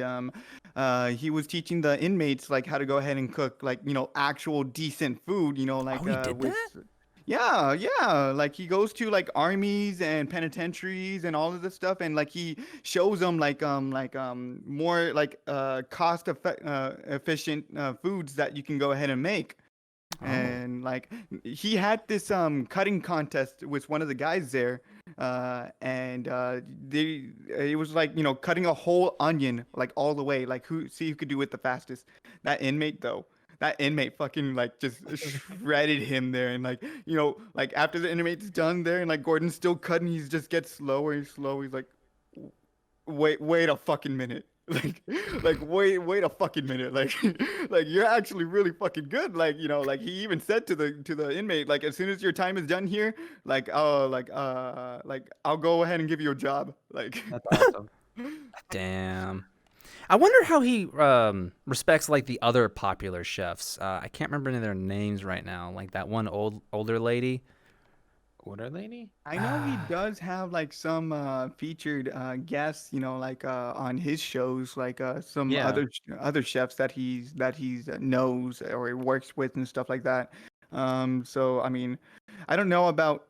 he was teaching the inmates like how to go ahead and cook like actual decent food. Like Oh, he did with, that? yeah. Like he goes to like armies and penitentiaries and all of this stuff, and like he shows them like more like efficient foods that you can go ahead and make. Oh. And like he had this cutting contest with one of the guys there, and it was like cutting a whole onion like all the way, like who could do it the fastest. That inmate fucking like just shredded him there, and like like after the inmate's done there, and like Gordon's still cutting, he just gets slower and slower. He's like, wait a fucking minute. Like wait a fucking minute. Like like you're actually really fucking good. Like like he even said to the inmate, like as soon as your time is done here, like like I'll go ahead and give you a job. Like That's awesome. Damn. I wonder how he respects like the other popular chefs. I can't remember any of their names right now. Like that one older lady. Order lady? I know he does have like some featured guests, like on his shows, like some Yeah. other chefs that he's knows or he works with and stuff like that. So I mean, I don't know about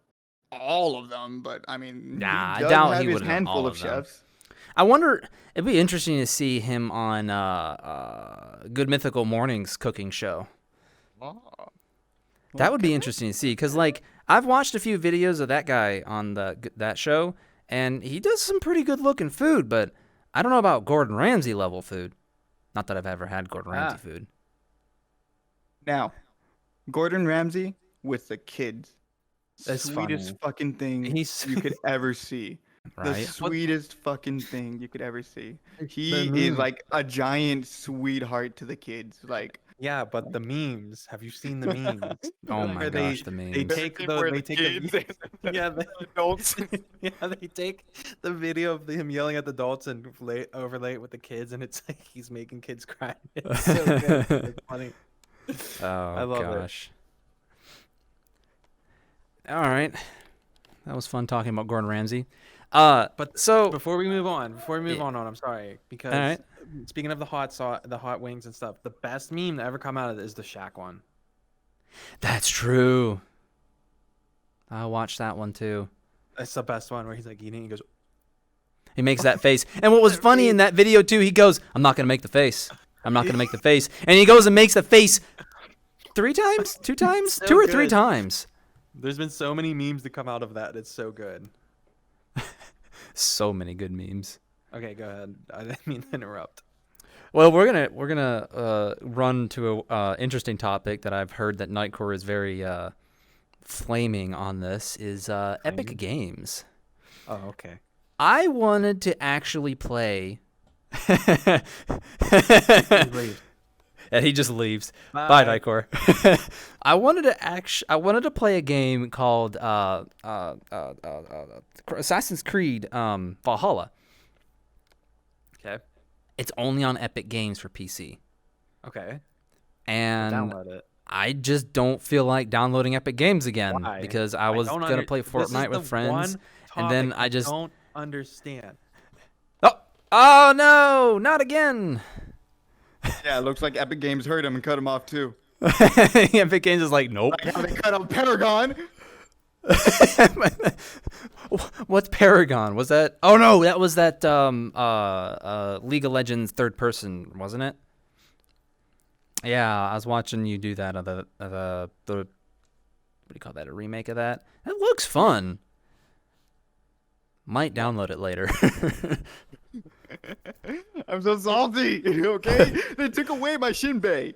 all of them, but I mean, Nah, I he does doubt have he his would know handful all of of them. chefs. I wonder. It'd be interesting to see him on Good Mythical Morning's cooking show. That would be interesting to see, because like I've watched a few videos of that guy on that show, and he does some pretty good looking food, but I don't know about Gordon Ramsay level food. Not that I've ever had Gordon Ramsay food. Now, Gordon Ramsay with the kids. That's Sweetest funny. fucking thing He's- you could ever see. The Right? sweetest fucking thing you could ever see. He The is meme. like a giant sweetheart to the kids. Like Yeah, but the memes. Have you seen the memes? Oh my Where gosh, the They memes. take Where they take the kids and yeah, adults. yeah, they take the video of him yelling at the adults and overlay it with the kids, and it's like he's making kids cry. It's so good. It's funny. Oh love it. gosh. All right. That was fun talking about Gordon Ramsay. But so before we move on, Yeah. I'm sorry, because Alright. speaking of the hot wings and stuff, the best meme to ever come out of it is the Shaq one. that's true. I watched that one too. It's the best one where he's like eating. He goes, He makes that face. And what was funny in that video too, he goes, I'm not going to make the face. I'm not going to make the face. And he goes and makes the face 3 times, 2 times, So 2 or 3 good. times. There's been so many memes that come out of that. It's so good. So many good memes. Okay, go ahead. I didn't mean to interrupt. Well, we're gonna run to a interesting topic that I've heard that Nightcore is very flaming on. This is Epic Games. Oh, okay. I wanted to actually play. Leave. And he just leaves. Bye, Nightcore. I wanted to play a game called Assassin's Creed Valhalla. Okay. It's only on Epic Games for PC. Okay. And Download it. I just don't feel like downloading Epic Games again Why? because I was going to play Fortnite with friends. And then I just don't understand. Oh no, not again. Yeah, it looks like Epic Games heard him and cut him off too. Epic Games is like, nope. Like how they cut off Paragon. What's Paragon? Was that? Oh no, that was that League of Legends third person, wasn't it? Yeah, I was watching you do that. The what do you call that? A remake of that? It looks fun. Might download it later. I'm so salty. Okay, they took away my Shinbei.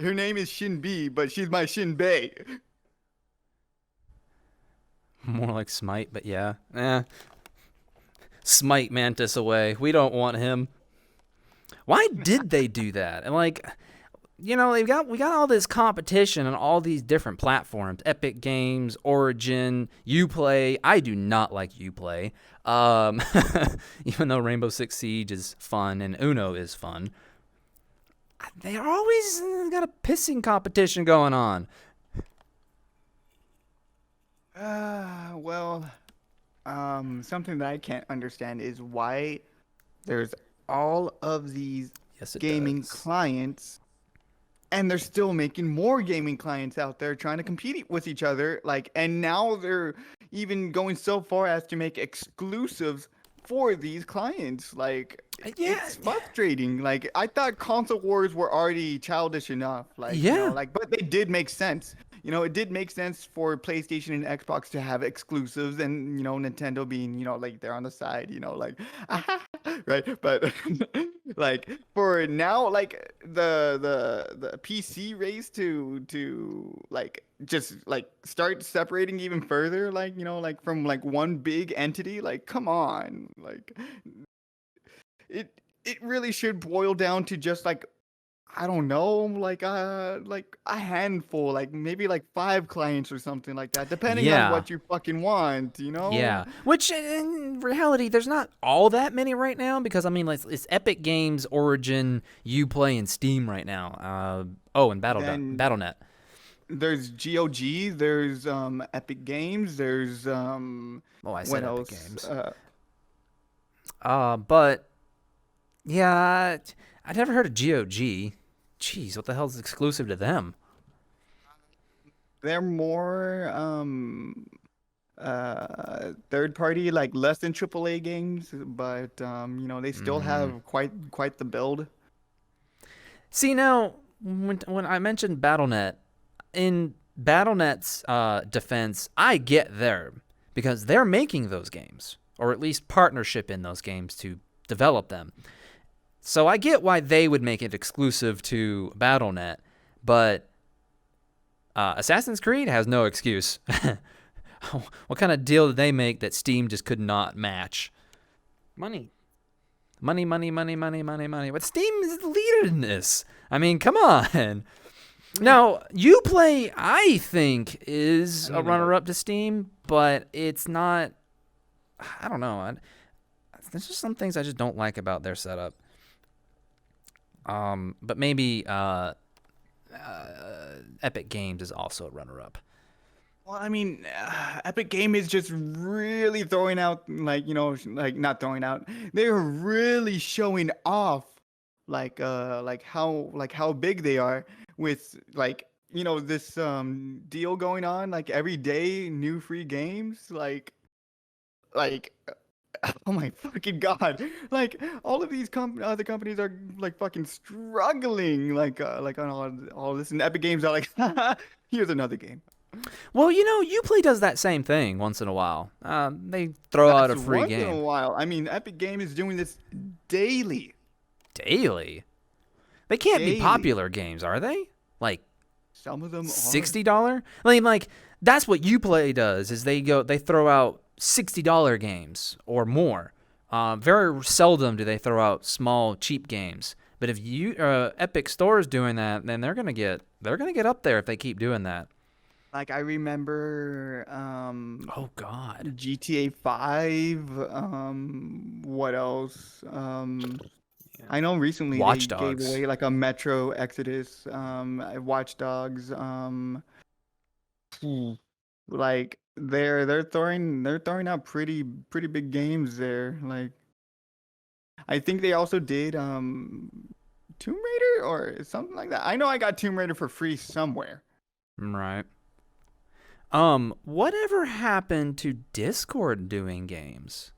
Her name is Shinbi, but she's my Shinbei. More like Smite, but yeah. Smite Mantis away. We don't want him. Why did they do that? And like, we got all this competition on all these different platforms. Epic Games, Origin, Uplay. I do not like Uplay. Even though Rainbow Six Siege is fun and Uno is fun. They are always got a pissing competition going on. Something that I can't understand is why there's all of these gaming clients, and they're still making more gaming clients out there trying to compete with each other. Like, and now they're even going so far as to make exclusives for these clients. Like, it's frustrating. Like, I thought console wars were already childish enough. Like, but they did make sense. It did make sense for PlayStation and Xbox to have exclusives, and Nintendo being, like they're on the side, like, right? But like for now, like the PC race to like just like start separating even further, like like from like one big entity. Like, come on, like it really should boil down to just like, I don't know, like a handful, like maybe like 5 clients or something like that, depending on what you fucking want, Yeah, which in reality, there's not all that many right now because I mean, like, it's Epic Games, Origin, Uplay, and Steam right now. And Battle.net. There's GOG, there's Epic Games, there's I said what Epic else? Games. But yeah, I never heard of GOG. Jeez, what the hell is exclusive to them? They're more third party, like less than AAA games, but they still have quite the build. See, now when I mentioned Battle.net, in Battle.net's defense, I get there because they're making those games, or at least partnership in those games to develop them. So I get why they would make it exclusive to Battle.net, but Assassin's Creed has no excuse. What kind of deal did they make that Steam just could not match? Money. Money. But Steam is the leader in this. I mean, come on. Now, Uplay, I think, is a runner-up to Steam, but it's not. I don't know. There's just some things I just don't like about their setup. But maybe Epic Games is also a runner-up. Well, I mean, Epic Game is just really throwing out, like, like not throwing out. They're really showing off, like how big they are with, like, this deal going on, like every day, new free games, like Oh my fucking god! Like all of these other companies are like fucking struggling, like on all this, and Epic Games are like, here's another game. Well, Uplay does that same thing once in a while. They throw out That's a free once in a game while. I mean, Epic Games is doing this daily, daily. They can't be daily. popular games, are they? Like Some of them are. $60? I mean, like that's what Uplay does. Is they throw out $60 games or more. Very seldom do they throw out small cheap games. But if Epic Store is doing that, then they're gonna get up there if they keep doing that. Like I remember, Oh God. GTA 5. What else? Yeah. I know recently they Watch gave Dogs. away like a Metro Exodus, Watch Dogs, like they're throwing out pretty big games there. Like I think they also did Tomb Raider or something like that. I know I got Tomb Raider for free somewhere. Right. Whatever happened to Discord doing games?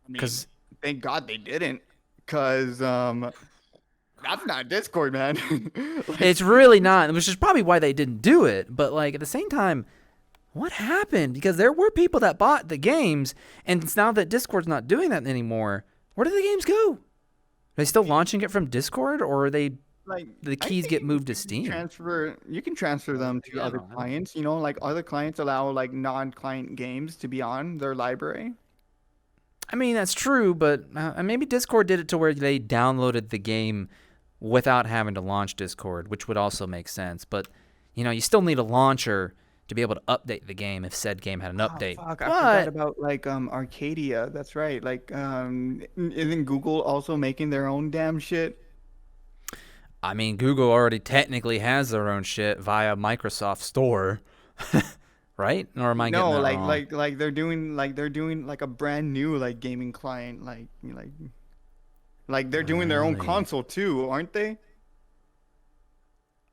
I mean, Because thank God they didn't, cause that's not Discord, man. Like, it's really not, which is probably why they didn't do it. But like at the same time, what happened? Because there were people that bought the games, and it's now that Discord's not doing that anymore, where do the games go? Are they still launching it from Discord, or are they like the I keys think get moved to you can Steam? transfer them to Yeah, other clients. You know, like other clients allow like non-client games to be on their library. I mean, that's true, but maybe Discord did it to where they downloaded the game without having to launch Discord, which would also make sense. But, you still need a launcher to be able to update the game if said game had an Oh update. fuck, I forgot But, about like Arcadia. That's right. Like isn't Google also making their own damn shit? I mean, Google already technically has their own shit via Microsoft Store, right? Or am I getting No, that like wrong? they're doing like a brand new like gaming client, like they're doing their own Really? console too, aren't they?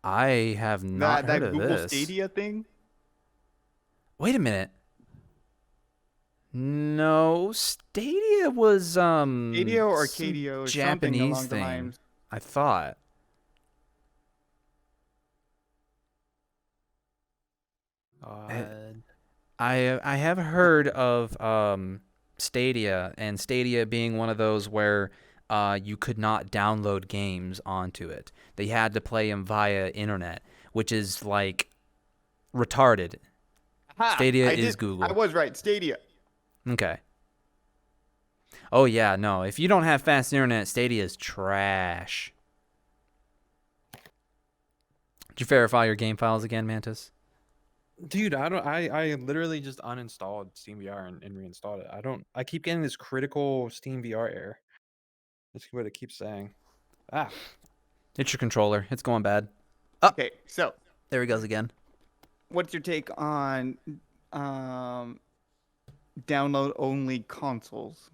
I have not That heard that of Google this. Stadia thing? Wait a minute. No, Stadia was Stadia or some Arcadia or something Japanese along the thing. lines. I thought. Eh, God. I have heard of Stadia, and Stadia being one of those where you could not download games onto it. They had to play them via internet, which is like retarded. Ha! Stadia I is did. I Google. was right. Stadia. Okay. Oh yeah, no. If you don't have fast internet, Stadia is trash. Did you verify your game files again, Mantis? Dude, I literally just uninstalled SteamVR and reinstalled it. I keep getting this critical SteamVR error. That's what it keeps saying. Ah, It's your controller. It's going bad. Oh, Okay, so there he goes again. what's your take on um download only consoles?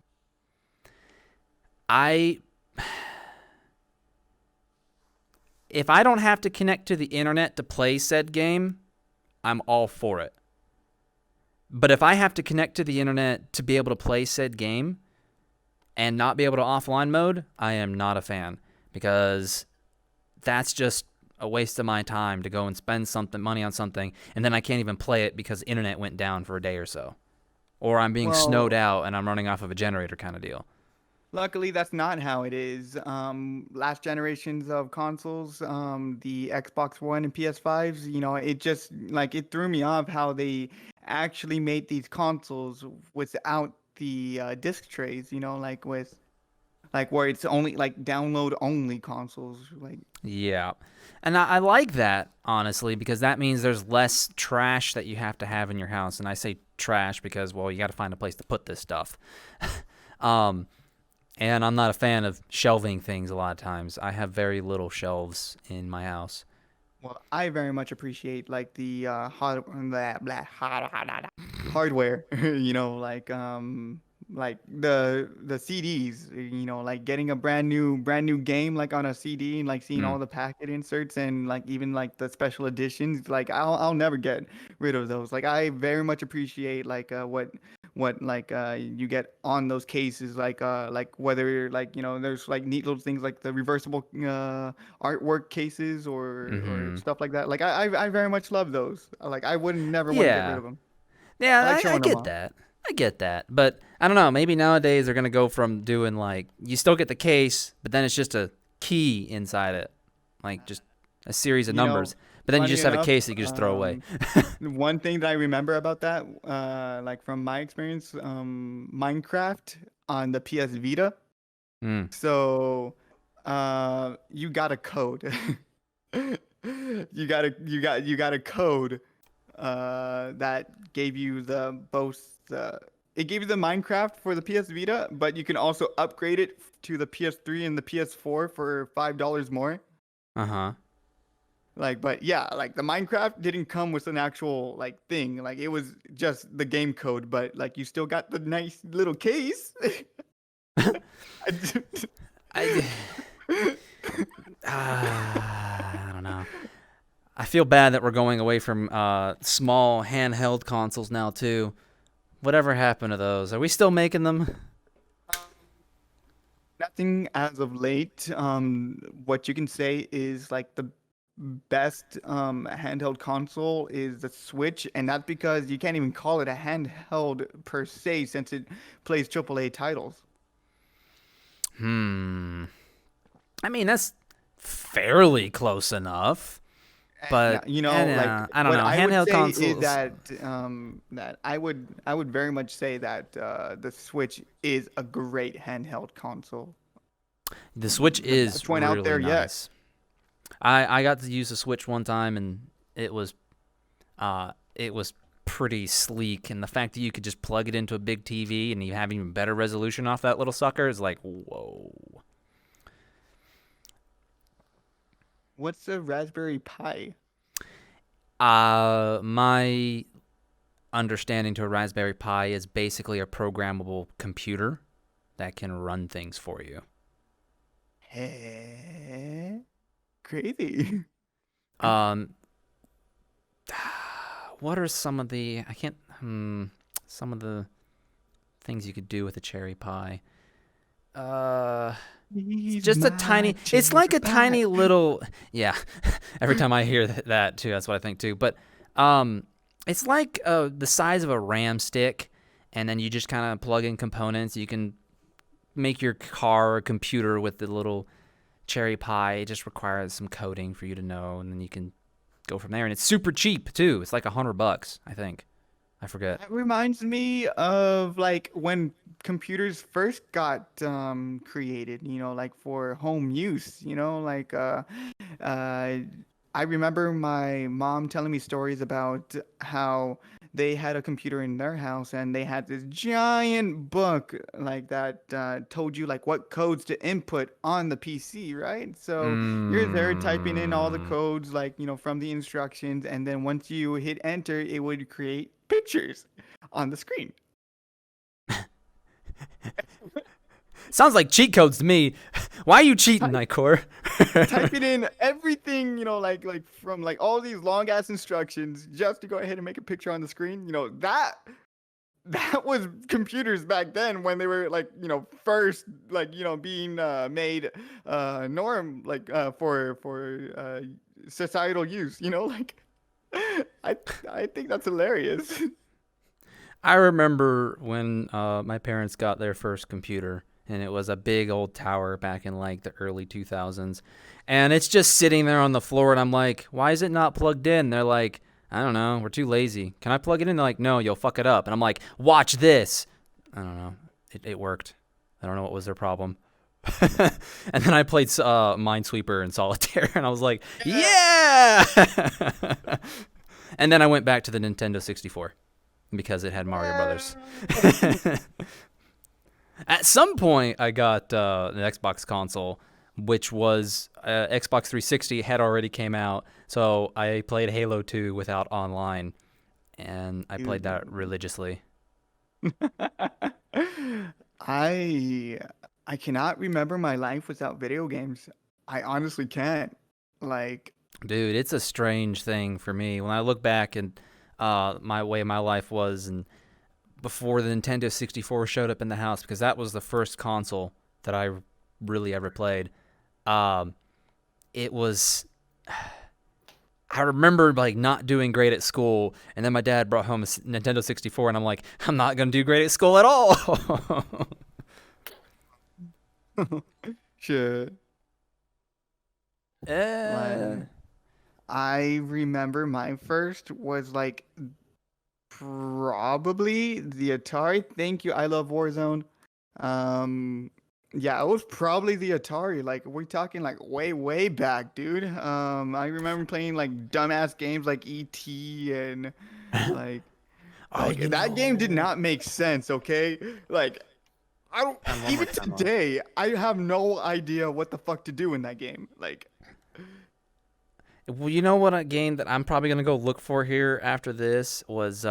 I If I don't have to connect to the internet to play said game, I'm all for it. But if I have to connect to the internet to be able to play said game and not be able to offline mode, I am not a fan, because that's just a waste of my time to go and spend money on something, and then I can't even play it because the internet went down for a day or so. Or I'm being snowed Well, out and I'm running off of a generator kind of deal. luckily that's not how it is. Last generations of consoles, the Xbox One and PS5s, it just like it threw me off how they actually made these consoles without the disc trays, like where it's only like download only consoles, like. Yeah. And I like that, honestly, because that means there's less trash that you have to have in your house. And I say trash because, well, you got to find a place to put this stuff. um, and I'm not a fan of shelving things a lot of times. I have very little shelves in my house. Well, I very much appreciate like the hardware, like the CDs, like getting a brand new game like on a CD and like seeing Mm. all the packet inserts and like even like the special editions. Like I'll never get rid of those. Like I very much appreciate like what like you get on those cases, like whether like there's like neat little things like the reversible artwork cases or Mm-hmm. stuff like that. Like I very much love those. Like I would never want to get rid Yeah. of them. Yeah, I like I showing them get off. that. I get that. But I don't know. Maybe nowadays they're going to go from doing like, you still get the case, but then it's just a key inside it. Like just a series of You know, numbers. But then you funny just have a enough, case that you can just throw away. one thing that I remember about that, like from my experience, Minecraft on the PS Vita. Mm. So, you got a code. You got a code, that gave you the both it gave you the Minecraft for the PS Vita, but you can also upgrade it to the PS3 and the PS4 for $5 more. Uh-huh. Like, but yeah, like the Minecraft didn't come with an actual like thing. Like it was just the game code, but like you still got the nice little case. I I don't know. I feel bad that we're going away from small handheld consoles now too. Whatever happened to those? Are we still making them? Nothing as of late. What you can say is like the best handheld console is the Switch, and that's because you can't even call it a handheld per se since it plays AAA titles. Hmm. I mean, that's fairly close enough. Now, But like I don't what know. I would Handheld say is consoles. that I would very much say that the Switch is a great handheld console. The Switch The is best one out really there yet. nice. I got to use the Switch one time, and it was pretty sleek. And the fact that you could just plug it into a big TV and you have even better resolution off that little sucker is like, whoa. What's a Raspberry Pi? My understanding to a Raspberry Pi is basically a programmable computer that can run things for you. Eh, crazy. Um, what are some of the some of the things you could do with a cherry pie? It's He's just a my tiny. It's like cherry a pie. tiny little. Yeah. Every time I hear that too, that's what I think too. But it's like the size of a RAM stick, and then you just kind of plug in components. You can make your car or computer with the little cherry pie. It just requires some coding for you to know, and then you can go from there. And it's super cheap too. It's like $100, I think. I forget. That reminds me of like when computers first got created, like for home use, like uh I remember my mom telling me stories about how they had a computer in their house and they had this giant book like that told you like what codes to input on the PC, right? So you're there typing in all the Mm. codes like, from the instructions, and then once you hit enter, it would create pictures on the screen. Sounds like cheat codes to me. Why are you cheating, Nightcore? Typing in everything, like from like all these long ass instructions just to go ahead and make a picture on the screen. That was computers back then when they were like, first like, being made norm like for societal use, like I think that's hilarious. I remember when my parents got their first computer, and it was a big old tower back in like the early 2000s. And it's just sitting there on the floor, and I'm like, why is it not plugged in? They're like, I don't know, we're too lazy. Can I plug it in? They're like, no, you'll fuck it up. And I'm like, watch this. I don't know. It worked. I don't know what was their problem. And then I played Minesweeper and Solitaire, and I was like, yeah! And then I went back to the Nintendo 64 because it had Mario Brothers. At some point, I got an Xbox console, which was Xbox 360 had already came out, so I played Halo 2 without online, and I played that Dude. religiously. I I cannot remember my life without video games. I honestly can't. Like, Dude, it's a strange thing for me when I look back and my way my life was, and before the Nintendo 64 showed up in the house, because that was the first console that I really ever played. It was I remember like not doing great at school, and then my dad brought home a Nintendo 64, and I'm like, I'm not gonna do great at school at all. Shit. Eh. Like, I remember my first was like probably the Atari. Thank you. I love Warzone. Um, yeah, it was probably the Atari. Like we're talking like way, way back, dude. I remember playing like dumbass games like ET and like Oh, that game did not make sense. Okay, like I don't And one more even time. today. I have no idea what the fuck to do in that game. Like, well, you know what a game that I'm probably gonna go look for here after this was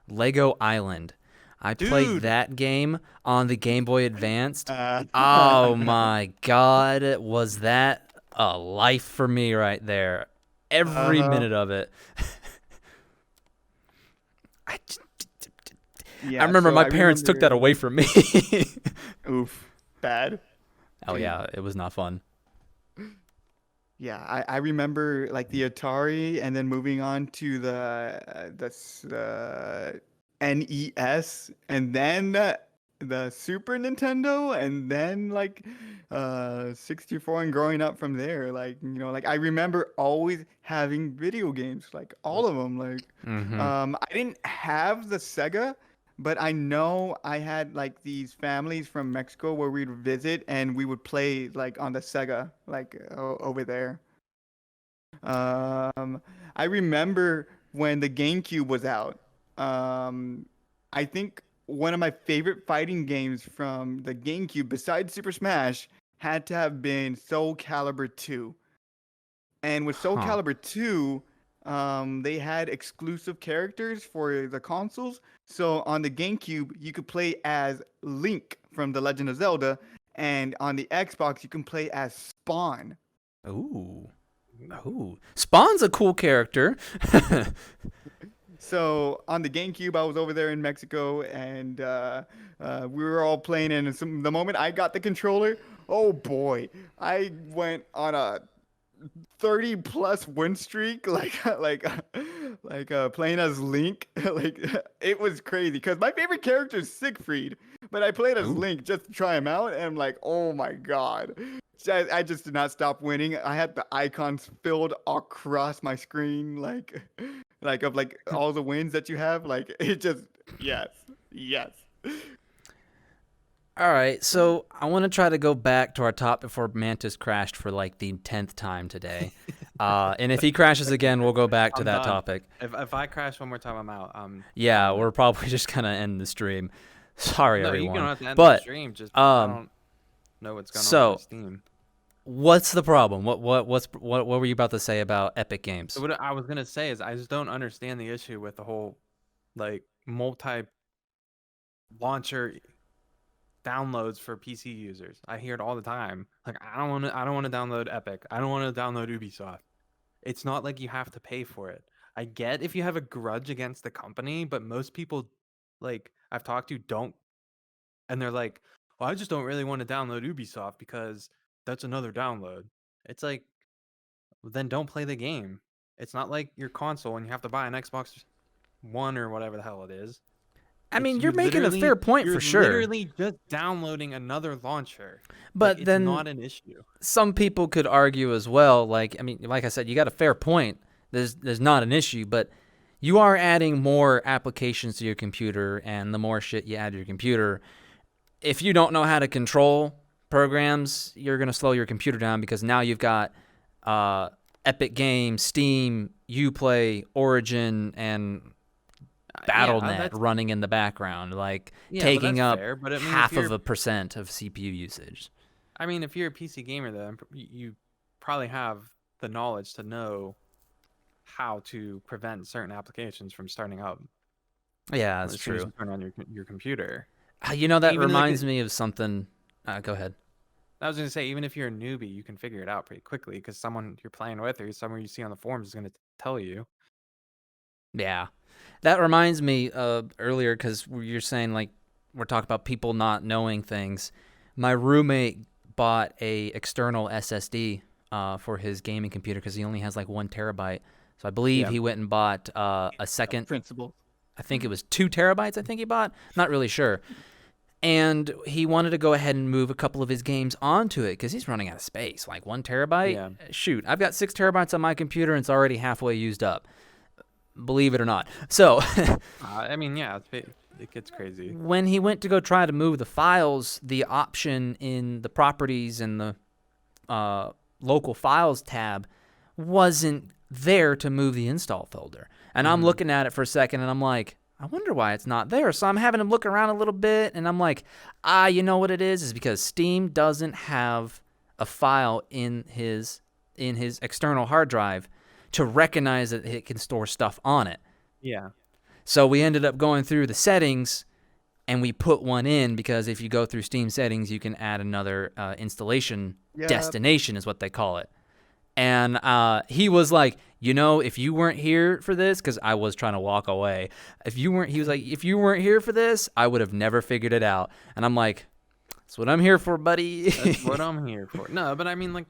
Lego Island. I played Dude. that game on the Game Boy Advanced. uh, Oh my God, was that a life for me right there? Every uh-huh. minute of it. I, Yeah, I remember so my parents took that away from me. Oof, bad. Oh yeah, it was not fun. Yeah, I remember like the Atari, and then moving on to the NES, and then the Super Nintendo, and then like 64, and growing up from there. Like like I remember always having video games, like all of them. Like Mm-hmm. I didn't have the Sega. But I know I had like these families from Mexico where we'd visit and we would play like on the Sega, like over there. Um, I remember when the GameCube was out. Um, I think one of my favorite fighting games from the GameCube, besides Super Smash, had to have been Soul Calibur 2. And with Soul Huh. Calibur 2, they had exclusive characters for the consoles. So on the GameCube, you could play as Link from The Legend of Zelda, and on the Xbox, you can play as Spawn. Ooh. Ooh. Spawn's a cool character. So on the GameCube, I was over there in Mexico, and we were all playing. And the moment I got the controller, oh boy, I went on a 30 plus win streak, like playing as Link. Like it was crazy because my favorite character is Siegfried, but I played as Ooh. Link just to try him out, and I'm like, oh my god. I just did not stop winning. I had the icons filled across my screen, like of like all the wins that you have. Like it just, yes, yes. All right, so I want to try to go back to our top before Mantis crashed for like the 10th time today. And if he crashes again, we'll go back to I'm that done. topic. If I crash one more time, I'm out. Yeah, we're probably just going to end the stream. Sorry, No, everyone. you don't have to end But the stream. Just I um, don't know what's going so- on with Steam. what's the problem? What were you about to say about Epic Games? So what I was gonna say is I just don't understand the issue with the whole like multi-launcher downloads for PC users. I hear it all the time. Like I don't want to download Epic. I don't want to download Ubisoft. It's not like you have to pay for it. I get if you have a grudge against the company, but most people like I've talked to don't, and they're like, "Well, I just don't really want to download Ubisoft because that's another download." It's like, then don't play the game. It's not like your console and you have to buy an Xbox One or whatever the hell it is. I mean, It's you're making a fair point for sure. You're literally just downloading another launcher. But It's then not an issue. some people could argue as well, like, I mean, like I said, you got a fair point. There's not an issue, but you are adding more applications to your computer, and the more shit you add to your computer, if you don't know how to control programs, you're going to slow your computer down, because now you've got Epic Games, Steam, Uplay, Origin, and BattleNet running in the background, like taking up fair, but I mean, half of a percent of CPU usage. I mean, if you're a PC gamer, then you probably have the knowledge to know how to prevent certain applications from starting up. Yeah, that's as soon as true. you turn on your computer. You know, that Even reminds me of something. Go ahead. I was going to say, even if you're a newbie, you can figure it out pretty quickly because someone you're playing with or someone you see on the forums is going to tell you. Yeah. That reminds me earlier, because you're saying, like, we're talking about people not knowing things. My roommate bought a external SSD for his gaming computer because he only has like 1 terabyte. So I believe Yeah. he went and bought a second. Principles. I think it was 2 terabytes. I think he bought. Not really sure. And he wanted to go ahead and move a couple of his games onto it because he's running out of space. Like 1 terabyte. Yeah. Shoot, I've got 6 terabytes on my computer and it's already halfway used up. Believe it or not. So I mean, yeah, it gets crazy. when he went to go try to move the files, the option in the properties and the local files tab wasn't there to move the install folder. And I'm looking at it for a second and I'm like, I wonder why it's not there. So I'm having him look around a little bit and I'm like, you know what it is because Steam doesn't have a file in his external hard drive to recognize that it can store stuff on it. Yeah. So we ended up going through the settings and we put one in because if you go through Steam settings, you can add another installation destination is what they call it. And he was like, if you weren't here for this, because I was trying to walk away. He was like, if you weren't here for this, I would have never figured it out. And I'm like, that's what I'm here for, buddy. That's what I'm here for. No, but I mean, like,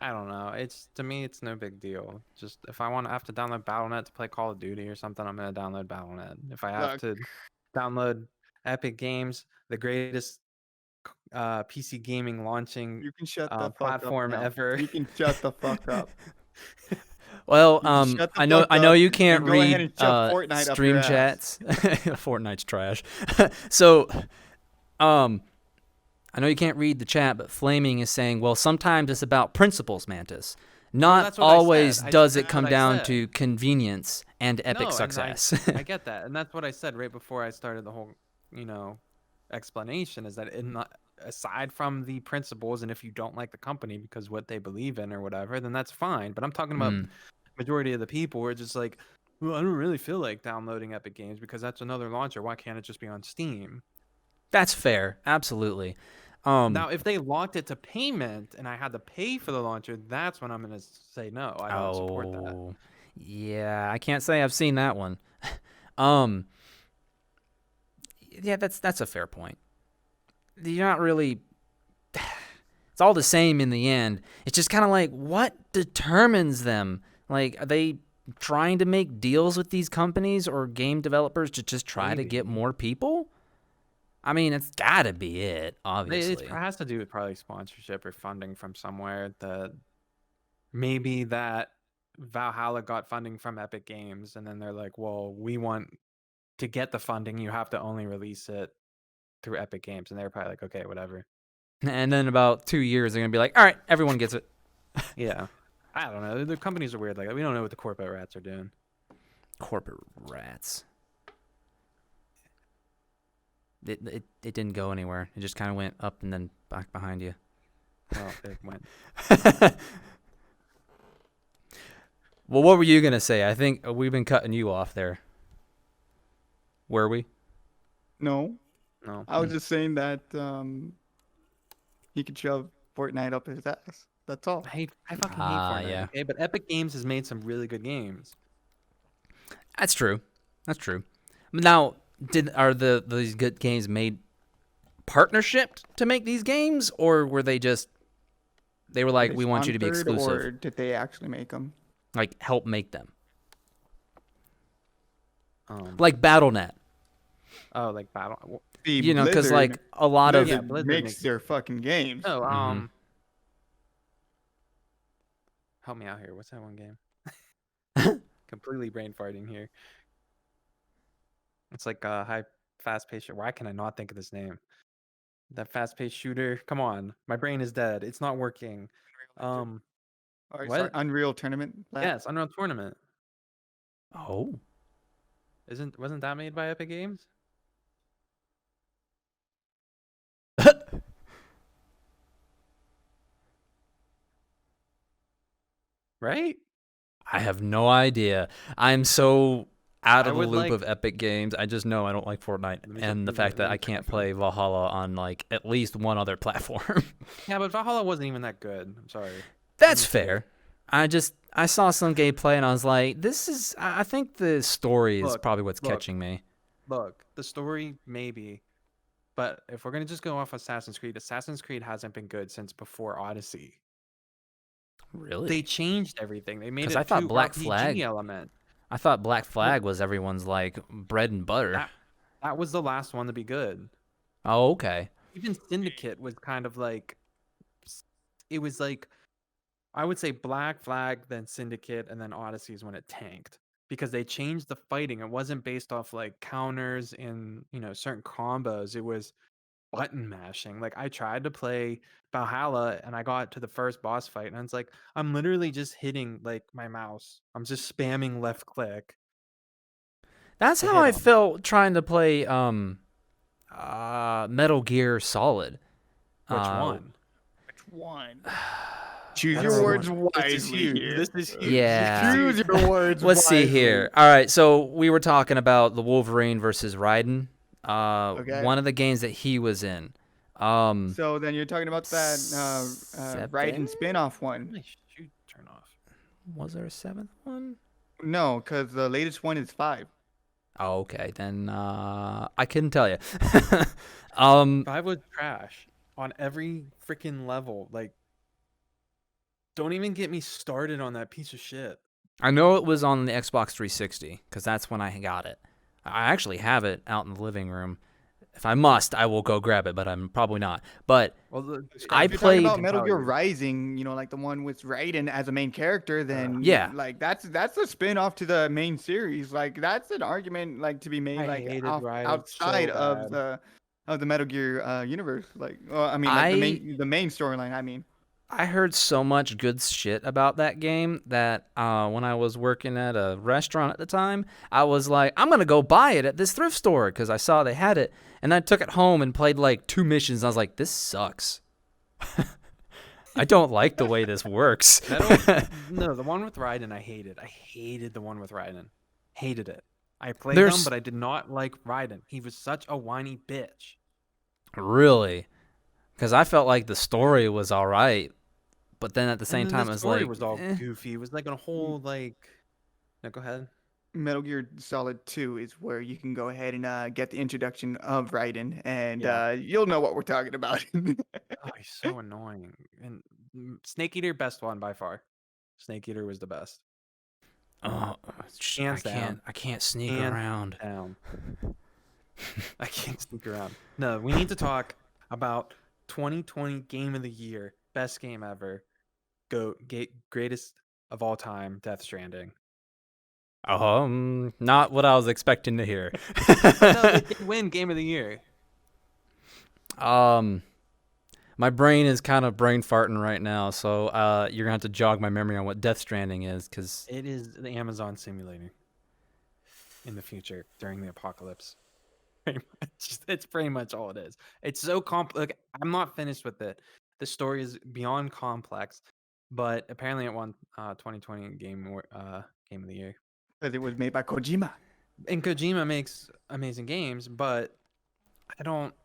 I don't know. To me, it's no big deal. Just if I have to download Battle.net to play Call of Duty or something, I'm gonna download Battle.net. If I have to download Epic Games, the greatest PC gaming launching You can shut the platform fuck up now. ever. You can shut the fuck up. Well, shut the I know fuck up you can't and go ahead read and shove Fortnite up stream your ass. chats. Fortnite's trash. So, I know you can't read the chat, but Flaming is saying, well, sometimes it's about principles, Mantis. Not that's what I always said. does it That's come what I down said. to convenience and epic No, and success. I get that, and that's what I said right before I started the whole, explanation. Is that aside from the principles, and if you don't like the company because what they believe in or whatever, then that's fine. But I'm talking about majority of the people who are just like, well, I don't really feel like downloading Epic Games because that's another launcher. Why can't it just be on Steam? That's fair. Absolutely. Now, if they locked it to payment and I had to pay for the launcher, that's when I'm going to say no. I don't support that. Yeah, I can't say I've seen that one. Yeah, that's a fair point. You're not really. It's all the same in the end. It's just kind of like, what determines them? Like, are they trying to make deals with these companies or game developers to just try to get more people? I mean, it's got to be it, obviously. It has to do with probably sponsorship or funding from somewhere. Maybe that Valhalla got funding from Epic Games, and then they're like, well, we want to get the funding. You have to only release it through Epic Games. And they're probably like, okay, whatever. And then about 2 years, they're going to be like, all right, everyone gets it. Yeah. I don't know. The companies are weird like that. We don't know what the corporate rats are doing. Corporate rats. It didn't go anywhere. It just kind of went up and then back behind you. Well, it went. Well, what were you going to say? I think we've been cutting you off there. Were we? No. No. I was just saying that he could shove Fortnite up his ass. That's all. I fucking hate Fortnite. Yeah. Okay, but Epic Games has made some really good games. That's true. Now, are these good games made partnership to make these games, or were they were like, we want you to be Sponsored, exclusive? Or did they actually make them? Like, help make them. Like Battle.net. Oh, like Battle. Because like a lot of Blizzard makes their fucking games. Oh, help me out here. What's that one game? Completely brain farting here. It's like a fast-paced shooter. Why can I not think of this name? That fast-paced shooter. Come on, my brain is dead. It's not working. Or, what? sorry, Unreal Tournament. Yes, Unreal Tournament. Oh, Wasn't that made by Epic Games? Right? I have no idea. I'm so out I of the would loop like- of Epic Games. I just know I don't like Fortnite, Let me and the check- fact that let me I check can't my play Valhalla on like at least one other platform. Yeah, but Valhalla wasn't even that good. I'm sorry. That's fair. I saw some gameplay and I was like, this is. I think the story is Look, probably what's look, catching me. look. The story maybe, but if we're gonna just go off Assassin's Creed hasn't been good since before Odyssey. Really? They changed everything. They made Because it I thought too Black RPG Flag. element. I thought Black No, Flag was everyone's like bread and butter. that that was the last one to be good. Oh, okay. Even Syndicate was kind of like it was like I would say Black Flag, then Syndicate, and then Odyssey is when it tanked because they changed the fighting. It wasn't based off like counters and certain combos. It was button mashing. Like I tried to play Valhalla and I got to the first boss fight and it's like I'm literally just hitting like my mouse. I'm just spamming left click That's to how hit I them. felt trying to play Metal Gear Solid. Which Uh, one? Which one? Choose That's your the words one. This is wisely huge. here. This is huge. Yeah. Choose your words Let's see wisely. here. All right, so we were talking about the Wolverine versus Raiden. Okay. One of the games that he was in. Um, So then you're talking about that Raiden 7? spin-off one. My shoot turn off. Was there a 7th one? No, because the latest one is 5. Oh, okay. Then I couldn't tell you. um, 5 was trash on every freaking level. Like, don't even get me started on that piece of shit. I know it was on the Xbox 360 because that's when I got it. I actually have it out in the living room. If I must, I will go grab it, but I'm probably not. But Well, I If you're talking played. about Metal Gear Rising, like the one with Raiden as a main character, then Yeah. like that's a spin-off to the main series. Like that's an argument like to be made I like hated Raiden outside so of bad. the Metal Gear universe. Like, well, I mean, like the main storyline. I mean, I heard so much good shit about that game that when I was working at a restaurant at the time, I was like, I'm going to go buy it at this thrift store because I saw they had it. And I took it home and played like 2 missions. And I was like, this sucks. I don't like the way this works. No, the one with Raiden I hated. I hated the one with Raiden. Hated it. I played There's- them, but I did not like Raiden. He was such a whiny bitch. Really? Because I felt like the story was all right. But then at the same And then time, the it was story like, was all eh. goofy. It was like a whole like. No, go ahead. Metal Gear Solid 2 is where you can go ahead and get the introduction of Raiden, and Yeah. you'll know what we're talking about. Oh, he's so annoying. And Snake Eater, best one by far. Snake Eater was the best. Oh, Hands down. I can't sneak Hands around. down. I can't sneak around. No, we need to talk about 2020 Game of the Year, best game ever, greatest of all time, Death Stranding. Not what I was expecting to hear. No, they did win Game of the Year. My brain is kind of brain farting right now, so you're gonna have to jog my memory on what Death Stranding is, because It is the Amazon simulator in the future during the apocalypse. It's pretty much all it is. It's so complex. I'm not finished with it. The story is beyond complex, but apparently it won 2020 Game of the Year. Because it was made by Kojima. And Kojima makes amazing games, but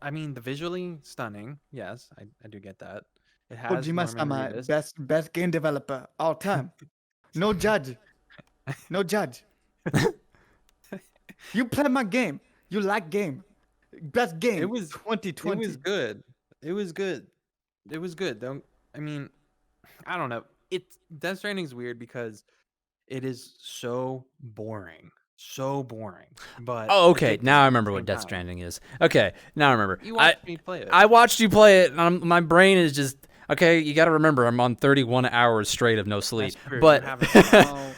I mean, the visually stunning. Yes, I do get that. It has Norman Kojima-sama, Reedus. best game developer all time. No judge. No judge. You play my game. You like game. Best game. It was 2020. It was good. It was good. It was good. I mean, I don't know. Death Stranding's weird because it is so boring. So boring. But oh, okay. addictive Now I at the remember what same Death time. Stranding is. Okay, now I remember. You watched me play it. I watched you play it, and my brain is just okay. You got to remember, I'm on 31 hours straight of no sleep. That's true. You But haven't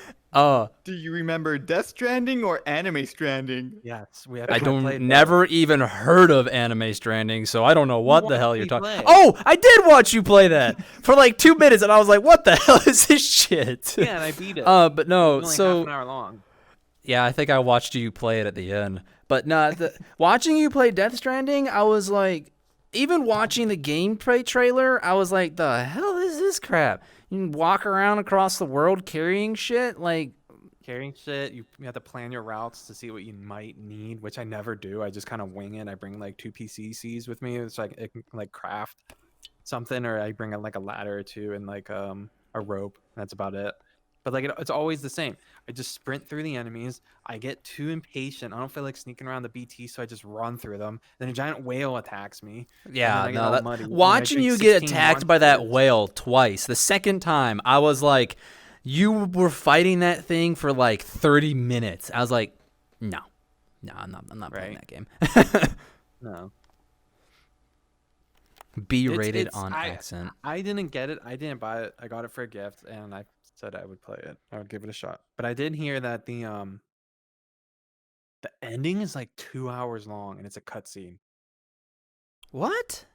Do you remember Death Stranding or Anime Stranding? yes, we have. I played don't both. never even heard of Anime Stranding, so I don't know what the watched hell you're me talking. play. Oh, I did watch you play that for like 2 minutes, and I was like, "What the hell is this shit?" Yeah, and I beat it. But no, It's only so half an hour long. yeah, I think I watched you play it at the end. But no, watching you play Death Stranding, I was like, even watching the gameplay trailer, I was like, the hell is this crap? You can walk around across the world carrying shit, like. Carrying shit, you have to plan your routes to see what you might need, which I never do. I just kind of wing it. I bring like 2 PCCs with me, so I can like craft something, or I bring like a ladder or two and like a a rope. That's about it. But like it's always the same. I just sprint through the enemies. I get too impatient. I don't feel like sneaking around the BT, so I just run through them. Then a giant whale attacks me. And then Yeah, I get no, all muddy. And then I watching drink you get 16 attacked by that monsters. whale twice. The second time, I was like, you were fighting that thing for like 30 minutes. I was like, no, I'm not playing Right. that game. No. B It's- rated it's- on accent. I didn't get it. I didn't buy it. I got it for a gift, and I said I would play it. I would give it a shot. But I did hear that the ending is like 2 hours long, and it's a cutscene. What?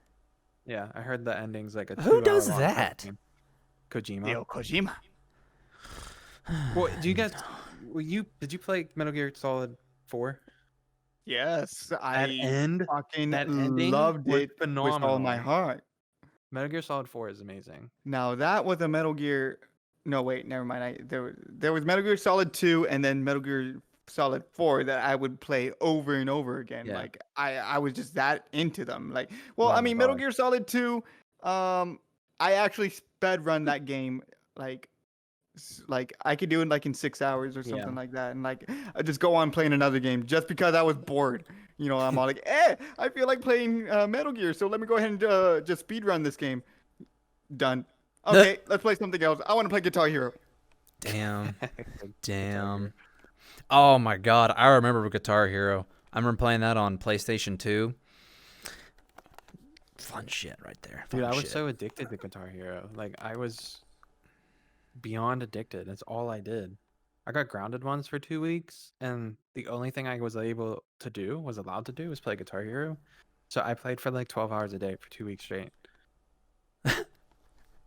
Yeah, I heard the ending's like a Who 2 hour does long that? cutscene. Kojima. Hideo Kojima. Well, do you guys? Did you play Metal Gear Solid 4? Yes, That I end, fucking that ending loved was it with phenomenal. all my heart. Metal Gear Solid 4 is amazing. Now that was a Metal Gear. No, wait, never mind. There was Metal Gear Solid 2 and then Metal Gear Solid 4 that I would play over and over again. Yeah. Like I was just that into them. Like, well, Oh I my mean, Metal God. Gear Solid 2, I actually sped run that game like I could do it like in 6 hours or something Yeah. like that, and like I just go on playing another game just because I was bored. You know, I'm all like, I feel like playing Metal Gear, so let me go ahead and just speed run this game. Done. Okay, let's play something else. I want to play Guitar Hero. Damn. Guitar Damn. Hero. Oh my god, I remember Guitar Hero. I remember playing that on PlayStation 2. Fun shit right there. Fun Dude, I was shit. so addicted to Guitar Hero. Like I was beyond addicted. That's all I did. I got grounded once for 2 weeks, and the only thing I was allowed to do was play Guitar Hero. So I played for like 12 hours a day for 2 weeks straight.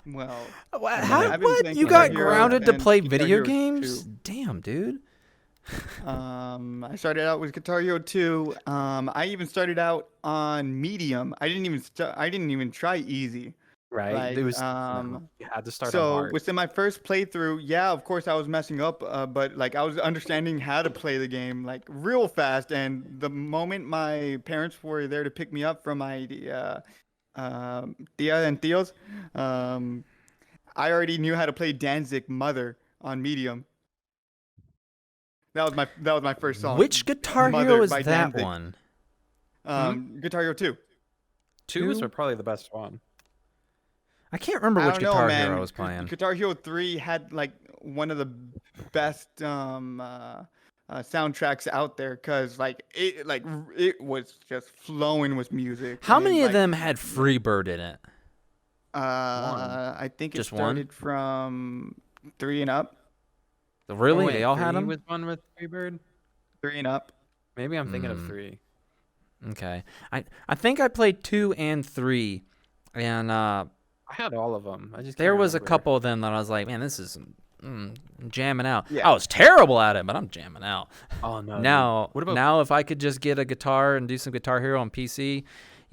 Well, What? And How, then I've been what? playing You Guitar got Hero grounded to and play Guitar video Hero games? 2. Damn, dude. I started out with Guitar Hero 2. I even started out on medium. I didn't even try easy. Right? Like, It was no, you had to start on So hard. within my first playthrough, yeah, of course I was messing up, but like I was understanding how to play the game like real fast. And the moment my parents were there to pick me up from my tia and tios, I already knew how to play Danzig Mother on medium. That was my first song. Which Guitar Mother Hero is by that Danzig. one? Guitar Hero 2. 2 was Two? probably the best one. I can't remember I which don't know, Guitar man. Hero I was playing. Guitar Hero 3 had like one of the best soundtracks out there because it was just flowing with music. How and, many of like, them had Freebird in it? I think it Just one? started from 3 and up. Really? Oh, wait, They all had 3 them? was one with Freebird? 3 and up. Maybe I'm thinking of 3. Okay. I think I played 2 and 3, and I had all of them. I just there can't was a remember. couple of them that I was like, man, this is jamming out. Yeah. I was terrible at it, but I'm jamming out. Oh no. dude. Now, What about now if I could just get a guitar and do some Guitar Hero on PC,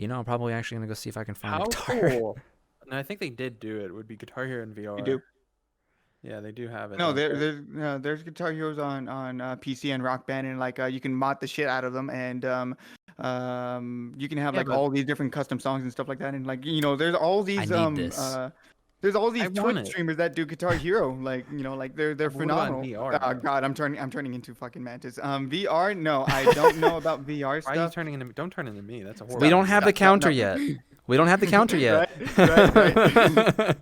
I'm probably actually gonna go see if I can find how a guitar. cool? And I think they did do it. Would be Guitar Hero in VR. You do. Yeah, they do have it. No, don't they? there's Guitar Heroes on PC and Rock Band, and like you can mod the shit out of them, and you can have Yeah, like but- all these different custom songs and stuff like that, and like there's all these need this. there's all I these want Twitch it. streamers that do Guitar Hero, like like they're But what about phenomenal. VR, Oh though? God, I'm turning into fucking Mantis. VR, no, I don't know about VR Why are you stuff. turning into me? Don't turn into me. That's a horrible. We don't have the Stop, stop, counter no. yet. We don't have the counter yet. Right.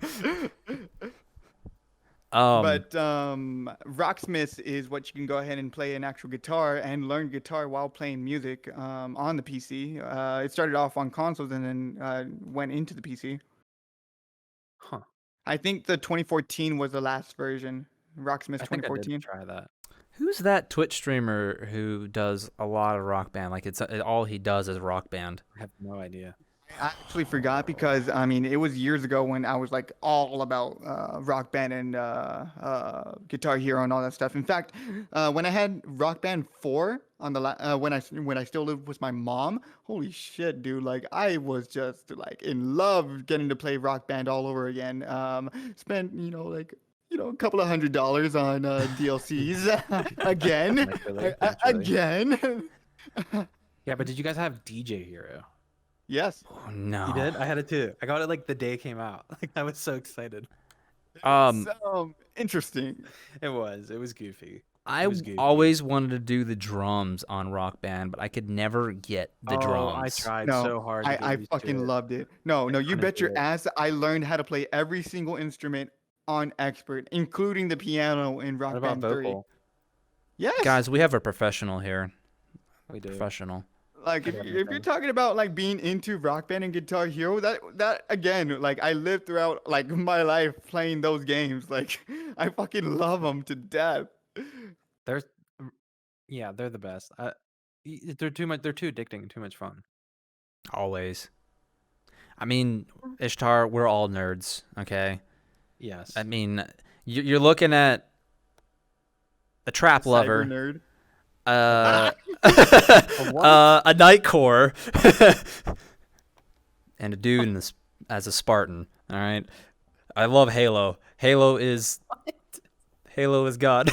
But But Rocksmith is what you can go ahead and play an actual guitar and learn guitar while playing music on the PC. It started off on consoles and then went into the PC. Huh. I think the 2014 was the last version. Rocksmith I think I 2014. did try that. who's that Twitch streamer who does a lot of Rock Band? Like all he does is Rock Band. I have no idea. I actually forgot because I mean it was years ago when I was like all about Rock Band and Guitar Hero and all that stuff. In fact, when I had Rock Band 4 on the when I still lived with my mom, holy shit, dude! Like I was just like in love getting to play Rock Band all over again. Spent a couple of $100 on DLCs again, Like, really, naturally. again. Yeah, but did you guys have DJ Hero? Yes. Oh, no. You did? I had it too. I got it like the day it came out. Like I was so excited. Um, Interesting. It was goofy. I was goofy. always wanted to do the drums on Rock Band, but I could never get the I drums. tried No, so hard to get I used to fucking it. loved it. No, I no, you couldn't bet do your it. ass I learned how to play every single instrument on Expert, including the piano in What Rock about Band 3. vocal? Yes. Guys, we have a professional here. We do. Professional. Like I got if you're nothing. talking about like being into Rock Band and Guitar Hero, that again, like I lived throughout like my life playing those games. Like I fucking love them to death. They're yeah, they're the best. They're too much. They're too addicting and too much fun. Always. I mean, Ishtar, we're all nerds, okay? Yes. I mean, you're looking at a trap Cyber lover, nerd. a Nightcore, and a dude as a Spartan. All right, I love Halo. Halo is God.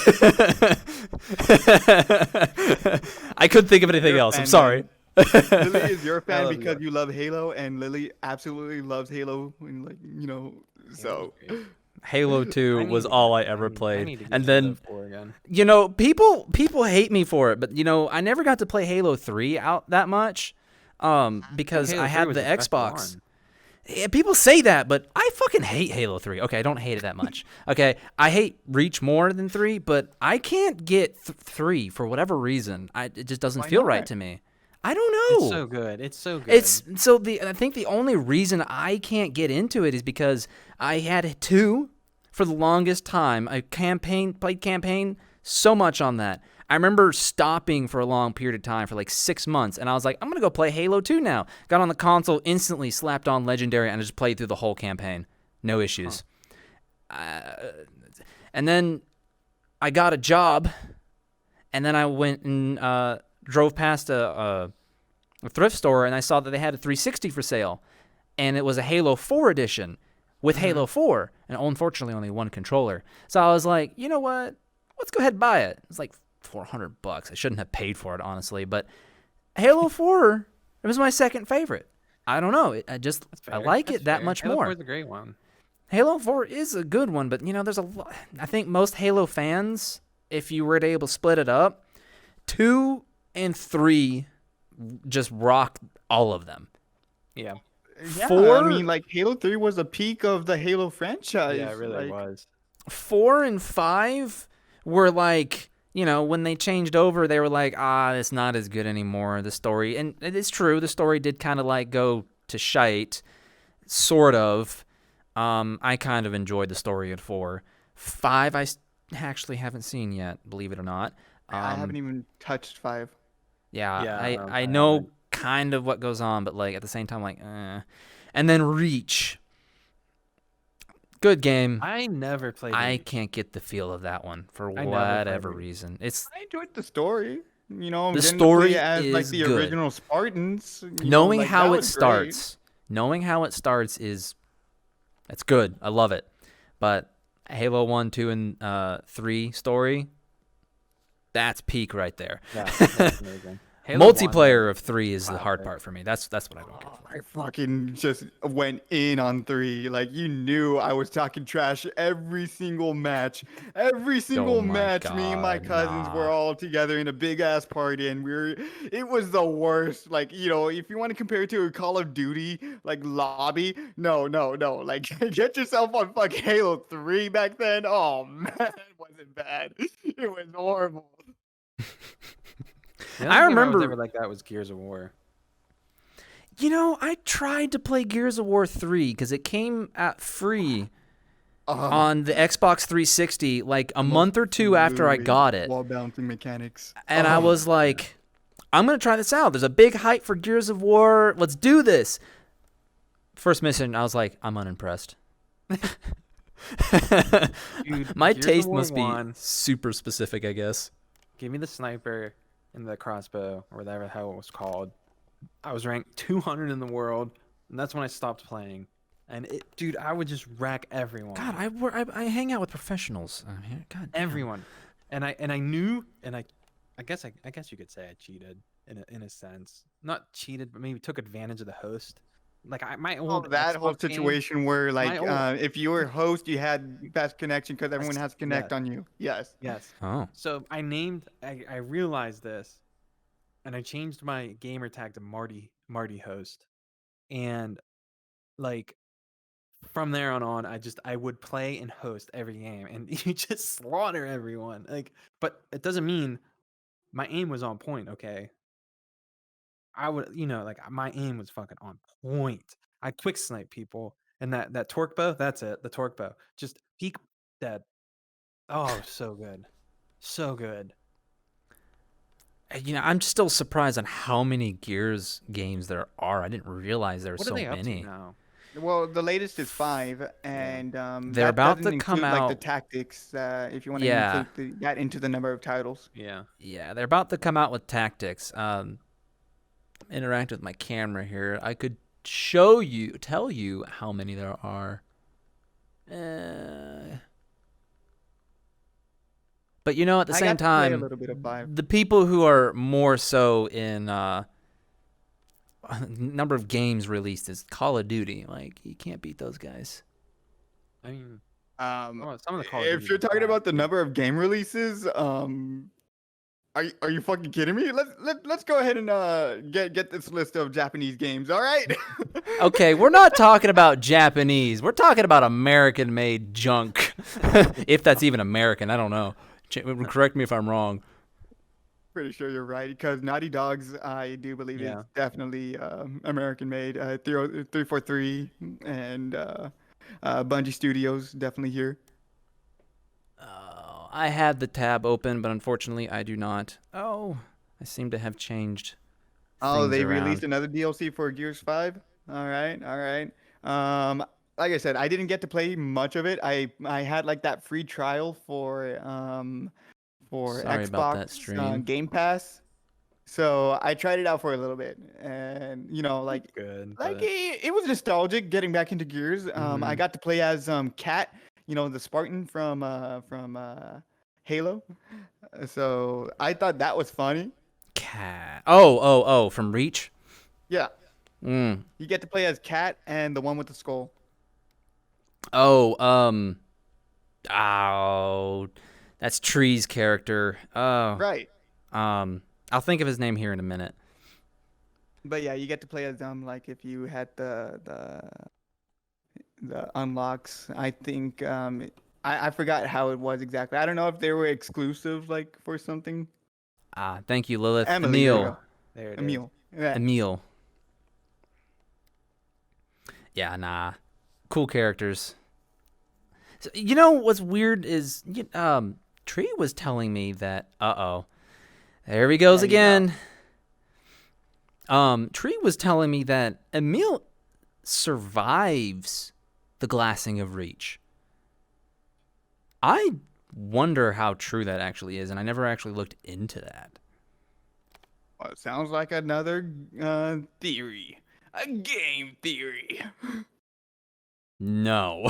I couldn't think of anything You're a else. I'm fan, sorry. Lily is your fan love because you. you love Halo, and Lily absolutely loves Halo, and like so. Halo 2 was all I ever played. And then, 4 again. people hate me for it, but I never got to play Halo 3 out that much because Halo I 3 had was the best Xbox. one. Yeah, people say that, but I fucking hate Halo 3. Okay, I don't hate it that much. Okay, I hate Reach more than 3, but I can't get 3 for whatever reason. It just doesn't Why feel right not? to me. I don't know. It's so good. It's so good. I think the only reason I can't get into it is because I had 2 for the longest time. I played campaign so much on that. I remember stopping for a long period of time for like 6 months, and I was like, I'm gonna go play Halo 2 now. Got on the console, instantly slapped on Legendary, and I just played through the whole campaign, no issues. And then I got a job, and then I went and drove past a thrift store, and I saw that they had a 360 for sale, and it was a Halo 4 edition with Halo 4, and unfortunately only one controller. So I was like, you know what? Let's go ahead and buy it. It's like $400. I shouldn't have paid for it, honestly, but Halo 4, it was my second favorite. I don't know. I like it that much Halo more. 4 is a great one. Halo 4 is a good one, but there's a lot. I think most Halo fans, if you were to able to split it up, 2 and 3 just rock all of them. Yeah. Yeah, 4, I mean, like Halo 3 was a peak of the Halo franchise. Yeah, it really like, was. 4 and 5 were like, when they changed over, they were like, it's not as good anymore, the story. And it is true, the story did kind of like go to shite, sort of. I kind of enjoyed the story at 4. 5, I actually haven't seen yet, believe it or not. I haven't even touched 5. Yeah, Yeah, I I know haven't. kind of what goes on, but like at the same time, like, And then Reach. Good game. I never played I Reach. can't get the feel of that one for I never played whatever Reach. reason. It's I enjoyed the story. The getting to story play as like is the good. original Spartans. knowing like, how that it was great. starts. Knowing how it starts is it's good. I love it. But Halo 1, 2, and 3 story, that's peak right there. That's amazing. Halo 1 Multiplayer of 3 is the hard classic. part for me. That's what I don't get. I fucking just went in on 3. Like you knew I was talking trash every single match. Every single Oh my match. Me and my God, cousins were nah. all together in a big ass party, and it was the worst. Like if you want to compare it to a Call of Duty like lobby, no. Like get yourself on fucking Halo 3 back then. Oh man, it wasn't bad. It was horrible. The I only game remember- was ever like that was Gears of War. I tried to play Gears of War 3 because it came at free on the Xbox 360 like a month or 2 after I got it. Wall bouncing mechanics. And I was like, I'm going to try this out. There's a big hype for Gears of War. Let's do this. First mission, I was like, I'm unimpressed. Dude, My Gears of taste War must be 1, super specific, I guess. Give me the sniper and the crossbow, or whatever the hell it was called. I was ranked 200 in the world, and that's when I stopped playing. And dude, I would just rack everyone. God, I hang out with professionals. God, damn. everyone. And I knew, and I guess you could say I cheated in a sense. Not cheated, but maybe took advantage of the host. Like my Oh, old that whole Xbox game, situation where my like old if you were host, you had best connection because everyone yes, has to yes, connect on you. Yes. yes. Oh. So I realized this, and I changed my gamer tag to Marty Host, and like from there on, I would play and host every game, and you just slaughter everyone. Like, but it doesn't mean my aim was on point. Okay, I would, like my aim was fucking on point. I quick snipe people, and that torque bow, that's it. The torque bow, just peek dead. Oh, so good, so good. I'm still surprised on how many Gears games there are. I didn't realize there were What are so they up to many. now? Well, the latest is 5, Yeah. and They're that about doesn't to come include like the out. tactics. If you want to Yeah, include that into the number of titles. Yeah. yeah, they're about to come out with tactics. Interact with my camera here. I could tell you how many there are. But at the I same got to play a time, little bit of 5. the people who are more so in number of games released is Call of Duty. Like, you can't beat those guys. I mean, Um, some of the Call of if Duties you're are talking bad. about the number of game releases, are you fucking kidding me? Let's go ahead and get this list of Japanese games. All right. Okay, we're not talking about Japanese. We're talking about American-made junk. If that's even American, I don't know. Correct me if I'm wrong. Pretty sure you're right because Naughty Dogs, I do believe, is Yeah. definitely American made. 343 and Bungie Studios definitely here. I had the tab open, but unfortunately I do not. Oh, I seem to have changed Oh, things they around. released another DLC for Gears 5. All right, all right. Like I said, I didn't get to play much of it. I had like that free trial for Sorry about that Xbox stream. Game Pass. So I tried it out for a little bit, and like Good, like but it was nostalgic getting back into Gears. I Mhm. got to play as Cat, the Spartan from Halo. So I thought that was funny. Cat. Oh, from Reach. Yeah, Mm. you get to play as Cat and the one with the skull. Oh, oh, that's Tree's character. Oh, Right. I'll think of his name here in a minute. But yeah, you get to play as like if you had the unlocks. I think I forgot how it was exactly. I don't know if they were exclusive like for something. Thank you, Lilith. Emily, there you Emil. go. There it is. Emil. Yeah. Emil. Yeah, nah. Cool characters. So, what's weird is Tree was telling me that there he goes Yeah, again. Tree was telling me that Emil survives the glassing of Reach. I wonder how true that actually is, and I never actually looked into that. Well, it sounds like another theory, a game theory. No.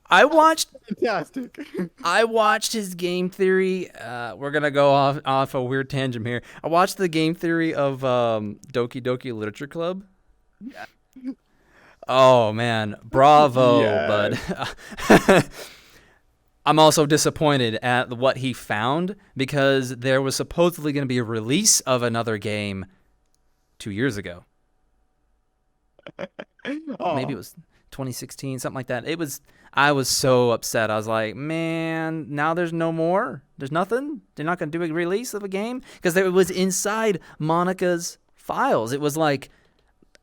I watched Fantastic. I watched his game theory. We're gonna go off a weird tangent here. I watched the game theory of Doki Doki Literature Club. Yeah. Oh man, bravo, Yes. bud. I'm also disappointed at what he found because there was supposedly going to be a release of another game 2 years ago. Maybe it was 2016, something like that. I was so upset. I was like, man, now there's no more. There's nothing. They're not going to do a release of a game because it was inside Monica's files. It was like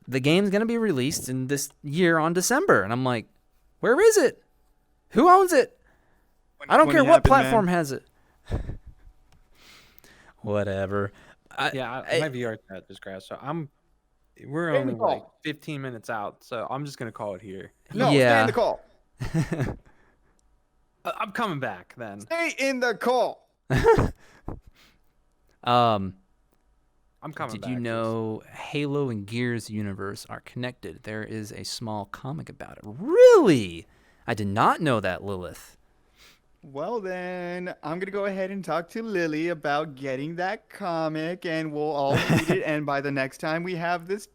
the game's going to be released in this year on December, and I'm like, where is it? Who owns it? I don't care what platform has it. Whatever. My VR chat just crashed, so we're Stay in the only like call. 15 minutes out, so I'm just gonna call it here. No, stay in the call. I'm coming back then. Stay in the call. I'm coming Did back. you know Halo and Gears universe are connected? There is a small comic about it. Really? I did not know that, Lilith. Well, then I'm gonna go ahead and talk to Lily about getting that comic, and we'll all read it. And by the next time we have this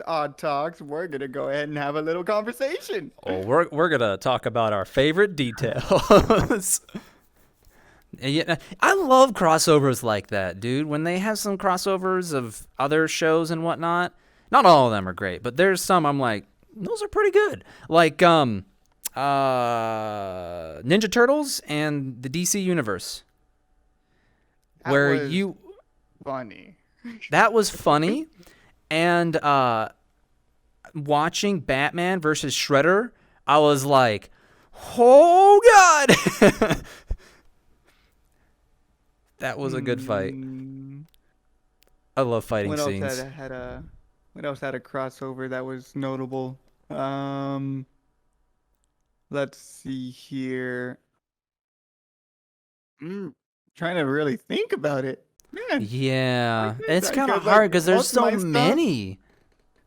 odd talks, we're gonna go ahead and have a little conversation. Oh, we're gonna talk about our favorite details. And yeah, I love crossovers like that, dude. When they have some crossovers of other shows and whatnot, not all of them are great, but there's some I'm like, those are pretty good. Like Ninja Turtles and the DC Universe, That where was you funny. that was funny, and watching Batman versus Shredder, I was like, oh god. That was a good fight. I love fighting What else scenes. what else had a crossover that was notable? Um, let's see here. Trying to really think about it. Man, Yeah, it's kind of because like hard because there's most of so my stuff, many.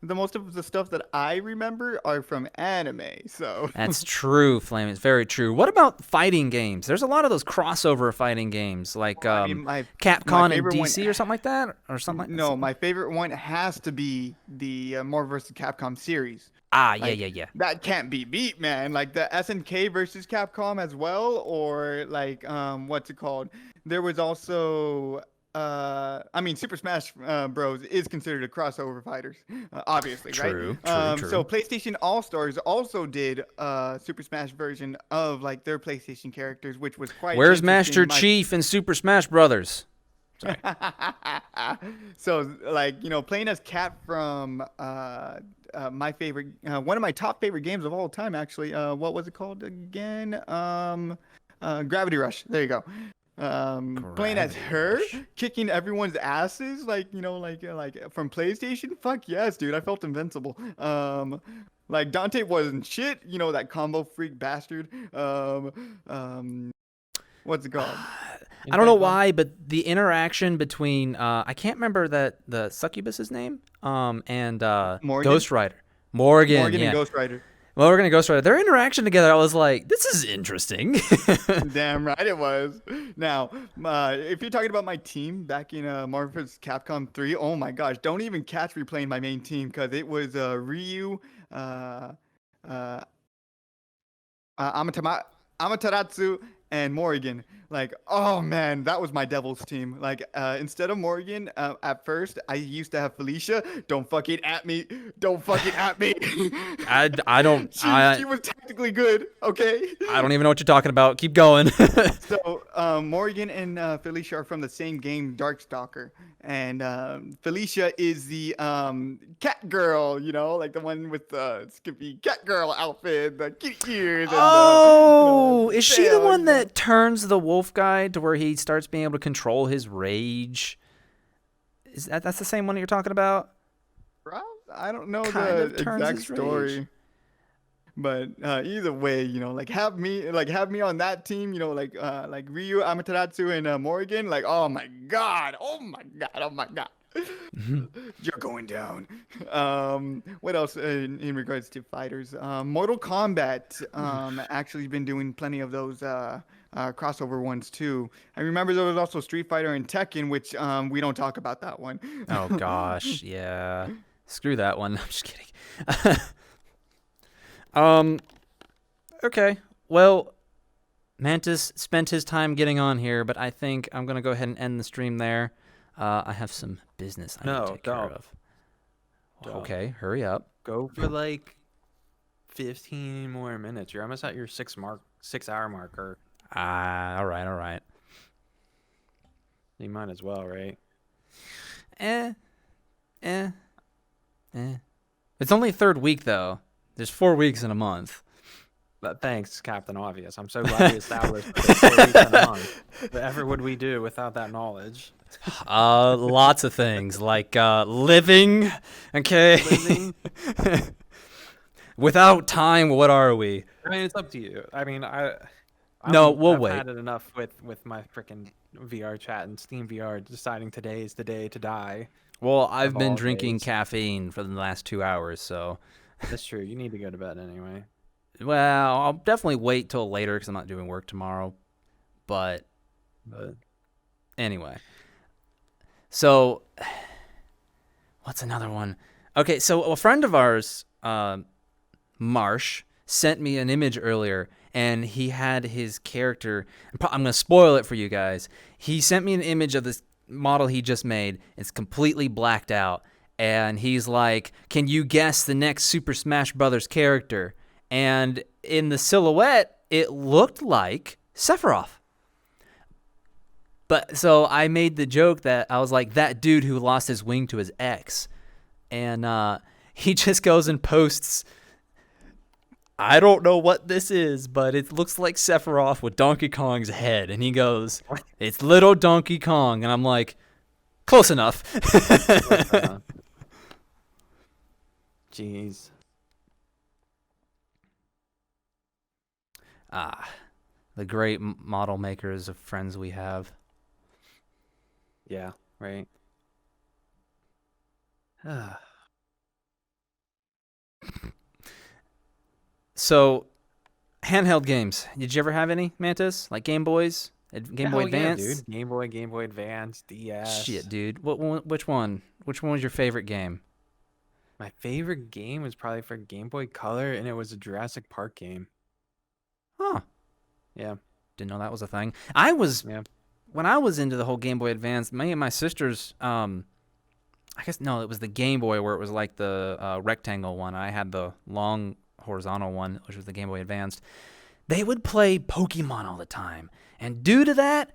most of the stuff that I remember are from anime. So That's true, Flame. It's very true. What about fighting games? There's a lot of those crossover fighting games, like I mean, my Capcom and favorite one. DC or something like that, or something like No, that. my favorite one has to be the Marvel vs. Capcom series. Ah, yeah, Like yeah, yeah. that can't be beat, man. Like the SNK versus Capcom as well, or like what's it called? There was also I mean Super Smash Bros is considered a crossover fighters, obviously, right? True, So true. PlayStation All Stars also did Super Smash version of like their PlayStation characters, which was quite Where's interesting. Master Chief in Super Smash Brothers? Sorry. So like playing as Cat from my favorite one of my top favorite games of all time actually, what was it called again? Gravity Rush, there you go. Playing as Gravity her, Rush. kicking everyone's asses, like from PlayStation. Fuck yes, dude, I felt invincible. Like Dante wasn't shit, that combo freak bastard. What's it called? I don't know why, but the interaction between I can't remember the succubus's name, and Morgan? Ghost Rider. Morgan, Morgan yeah. and Ghost Rider. Morgan and Ghost Rider. Their interaction together, I was like, this is interesting. Damn right it was. Now, if you're talking about my team back in Marvel vs. Capcom 3, oh my gosh, don't even catch me playing my main team because it was Ryu, Amaterasu, and Morrigan. Like, oh man, that was my Devil's team. Like, instead of Morrigan, at first, I used to have Felicia. Don't fucking at me. Don't fucking at me. I don't She was tactically good, okay? I don't even know what you're talking about. Keep going. So, Morrigan and Felicia are from the same game, Darkstalker. And Felicia is the cat girl, like the one with the skimpy cat girl outfit, the cute ears. And Oh, is she the tail, one that turns the wolf guy to where he starts being able to control his rage? That's the same one that you're talking about? I don't know Kind the of turns exact his rage. story. But either way, like have me on that team, like Ryu, Amaterasu, and Morrigan. Like, oh my god, you're going down. What else in regards to fighters? Mortal Kombat actually been doing plenty of those crossover ones too. I remember there was also Street Fighter and Tekken, which we don't talk about that one. Oh gosh, yeah. Screw that one. I'm just kidding. Okay. Well, Mantis spent his time getting on here, but I think I'm gonna go ahead and end the stream there. I have some business I need to take care of. Okay, hurry up. Go for like 15 more minutes. You're almost at your 6-hour marker. All right. You might as well, right? Eh. It's only third week though. There's 4 weeks in a month. But thanks, Captain Obvious. I'm so glad we established that it's 4 weeks in a month. Whatever would we do without that knowledge? Lots of things like living. Okay. Living? Without time, what are we? I mean, it's up to you. I mean, We'll I've wait. had it enough with my freaking VR chat and Steam VR deciding today is the day to die. Well, I've Of been all drinking days. caffeine for the last 2 hours, so. That's true. You need to go to bed anyway. Well, I'll definitely wait till later because I'm not doing work tomorrow. But But anyway, so what's another one? Okay, so a friend of ours, Marsh, sent me an image earlier, and he had his character. I'm going to spoil it for you guys. He sent me an image of this model he just made. It's completely blacked out, and he's like, "Can you guess the next Super Smash Brothers character?" And in the silhouette, it looked like Sephiroth. But so I made the joke that I was like, that dude who lost his wing to his ex. And he just goes and posts, I don't know what this is, but it looks like Sephiroth with Donkey Kong's head. And he goes, it's little Donkey Kong. And I'm like, close enough. jeez. The great model makers of friends we have. Yeah, right. So, handheld games. Did you ever have any, Mantis? Like Game Boys? Game Boy Hell yeah, Advance? dude. Game Boy Advance, DS. Shit, dude. Which one? Which one was your favorite game? My favorite game was probably for Game Boy Color, and it was a Jurassic Park game. Huh. Yeah. Didn't know that was a thing. I was Yeah. when I was into the whole Game Boy Advance, me and my sisters, I guess no, it was the Game Boy where it was like the rectangle one. I had the long horizontal one, which was the Game Boy Advanced. They would play Pokemon all the time, and due to that,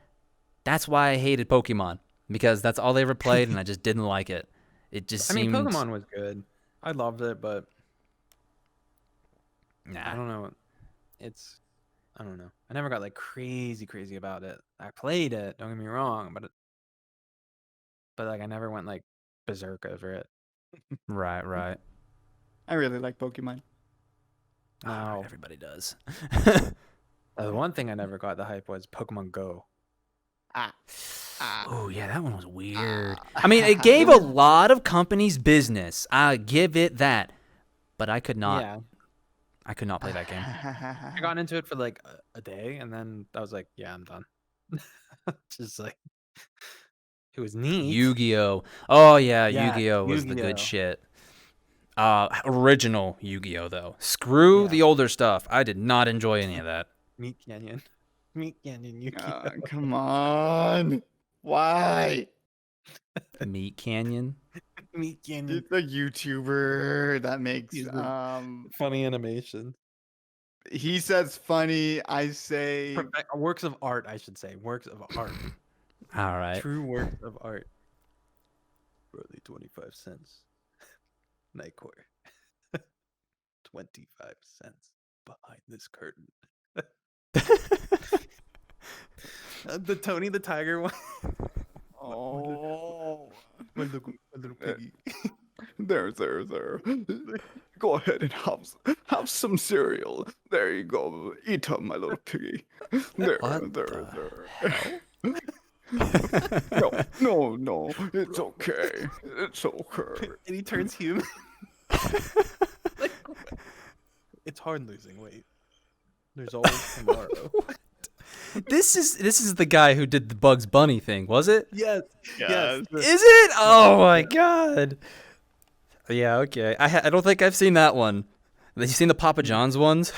that's why I hated Pokemon, because that's all they ever played, and I just didn't like it. It just I mean, seemed Pokemon was good. I loved it, but nah. I don't know. I don't know. I never got like crazy about it. I played it, don't get me wrong, but like I never went like berserk over it. Right. I really like Pokemon. No. Everybody does. The one thing I never got the hype was Pokemon Go. Oh yeah, that one was weird. I mean, it gave a lot of companies business. I give it that, but I could not. Yeah. I could not play that game. I got into it for like a day, and then I was like, yeah, I'm done. Just like, it was neat. Yu-Gi-Oh! Oh yeah, Yeah, Yu-Gi-Oh was the Yu-Gi-Oh. good shit. Original Yu-Gi-Oh though. Screw Yeah. the older stuff. I did not enjoy any of that. Meat Canyon. Meat Canyon Yu-Gi-Oh. Come on. Why? Meat Canyon. Meat Canyon. It's a YouTuber that makes He's the- Funny animation. he says funny, I say Works of art, I should say. Works of art. All right. True works of art. Roughly 25 cents. Nightcore. 25 cents behind this curtain. The Tony the Tiger one. oh My little piggy. there. Go ahead and have some cereal. There you go. Eat up, my little piggy. There. No. It's okay. It's okay. And he turns human. Like, it's hard losing weight. There's always tomorrow. This is the guy who did the Bugs Bunny thing, was it? Yes. Yes. Is it? Oh my god. Yeah, okay. I don't think I've seen that one. Have you seen the Papa John's ones?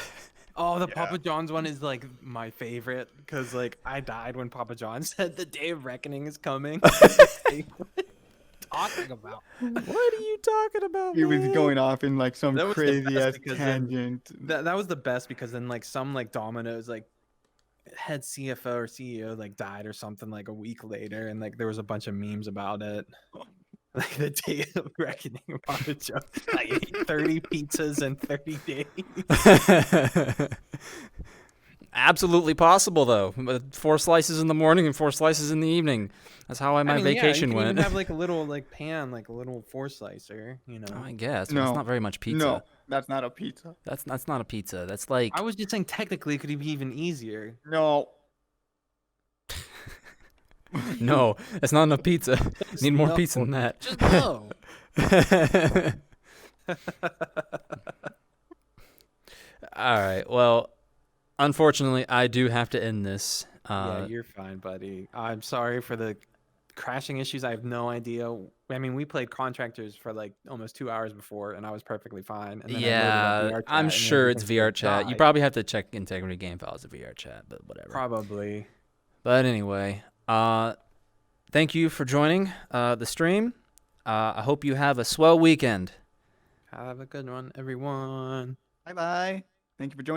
Oh, the Papa John's one is like my favorite because like I died when Papa John said the day of reckoning is coming. Talking about? What are you talking about? He was going off in like some That was the crazy best ass because then- tangent. That was the best because then like some like Domino's like head CFO or CEO like died or something like a week later, and like there was a bunch of memes about it. Like the day of reckoning of Papa John. I ate 30 pizzas in 30 days. Absolutely possible though. 4 slices in the morning and 4 slices in the evening. That's how my vacation you can went. even have like a little like pan, like a little 4 slicer, you know. I guess. But No. That's not very much pizza. No, that's not a pizza. That's not a pizza. That's like I was just saying technically it could be even easier. No. no, that's not enough pizza. Need more no. pizza than that. Just no. All right. Well, unfortunately, I do have to end this. Yeah, you're fine, buddy. I'm sorry for the crashing issues. I have no idea. I mean, we played Contractors for like almost 2 hours before, and I was perfectly fine. And then I loaded up Yeah, VR I'm chat, and sure it's everything VR just chat. You died. probably have to check Integrity Game Files of VR chat, but whatever. Probably. But anyway, thank you for joining the stream. I hope you have a swell weekend. Have a good one, everyone. Bye bye. Thank you for joining.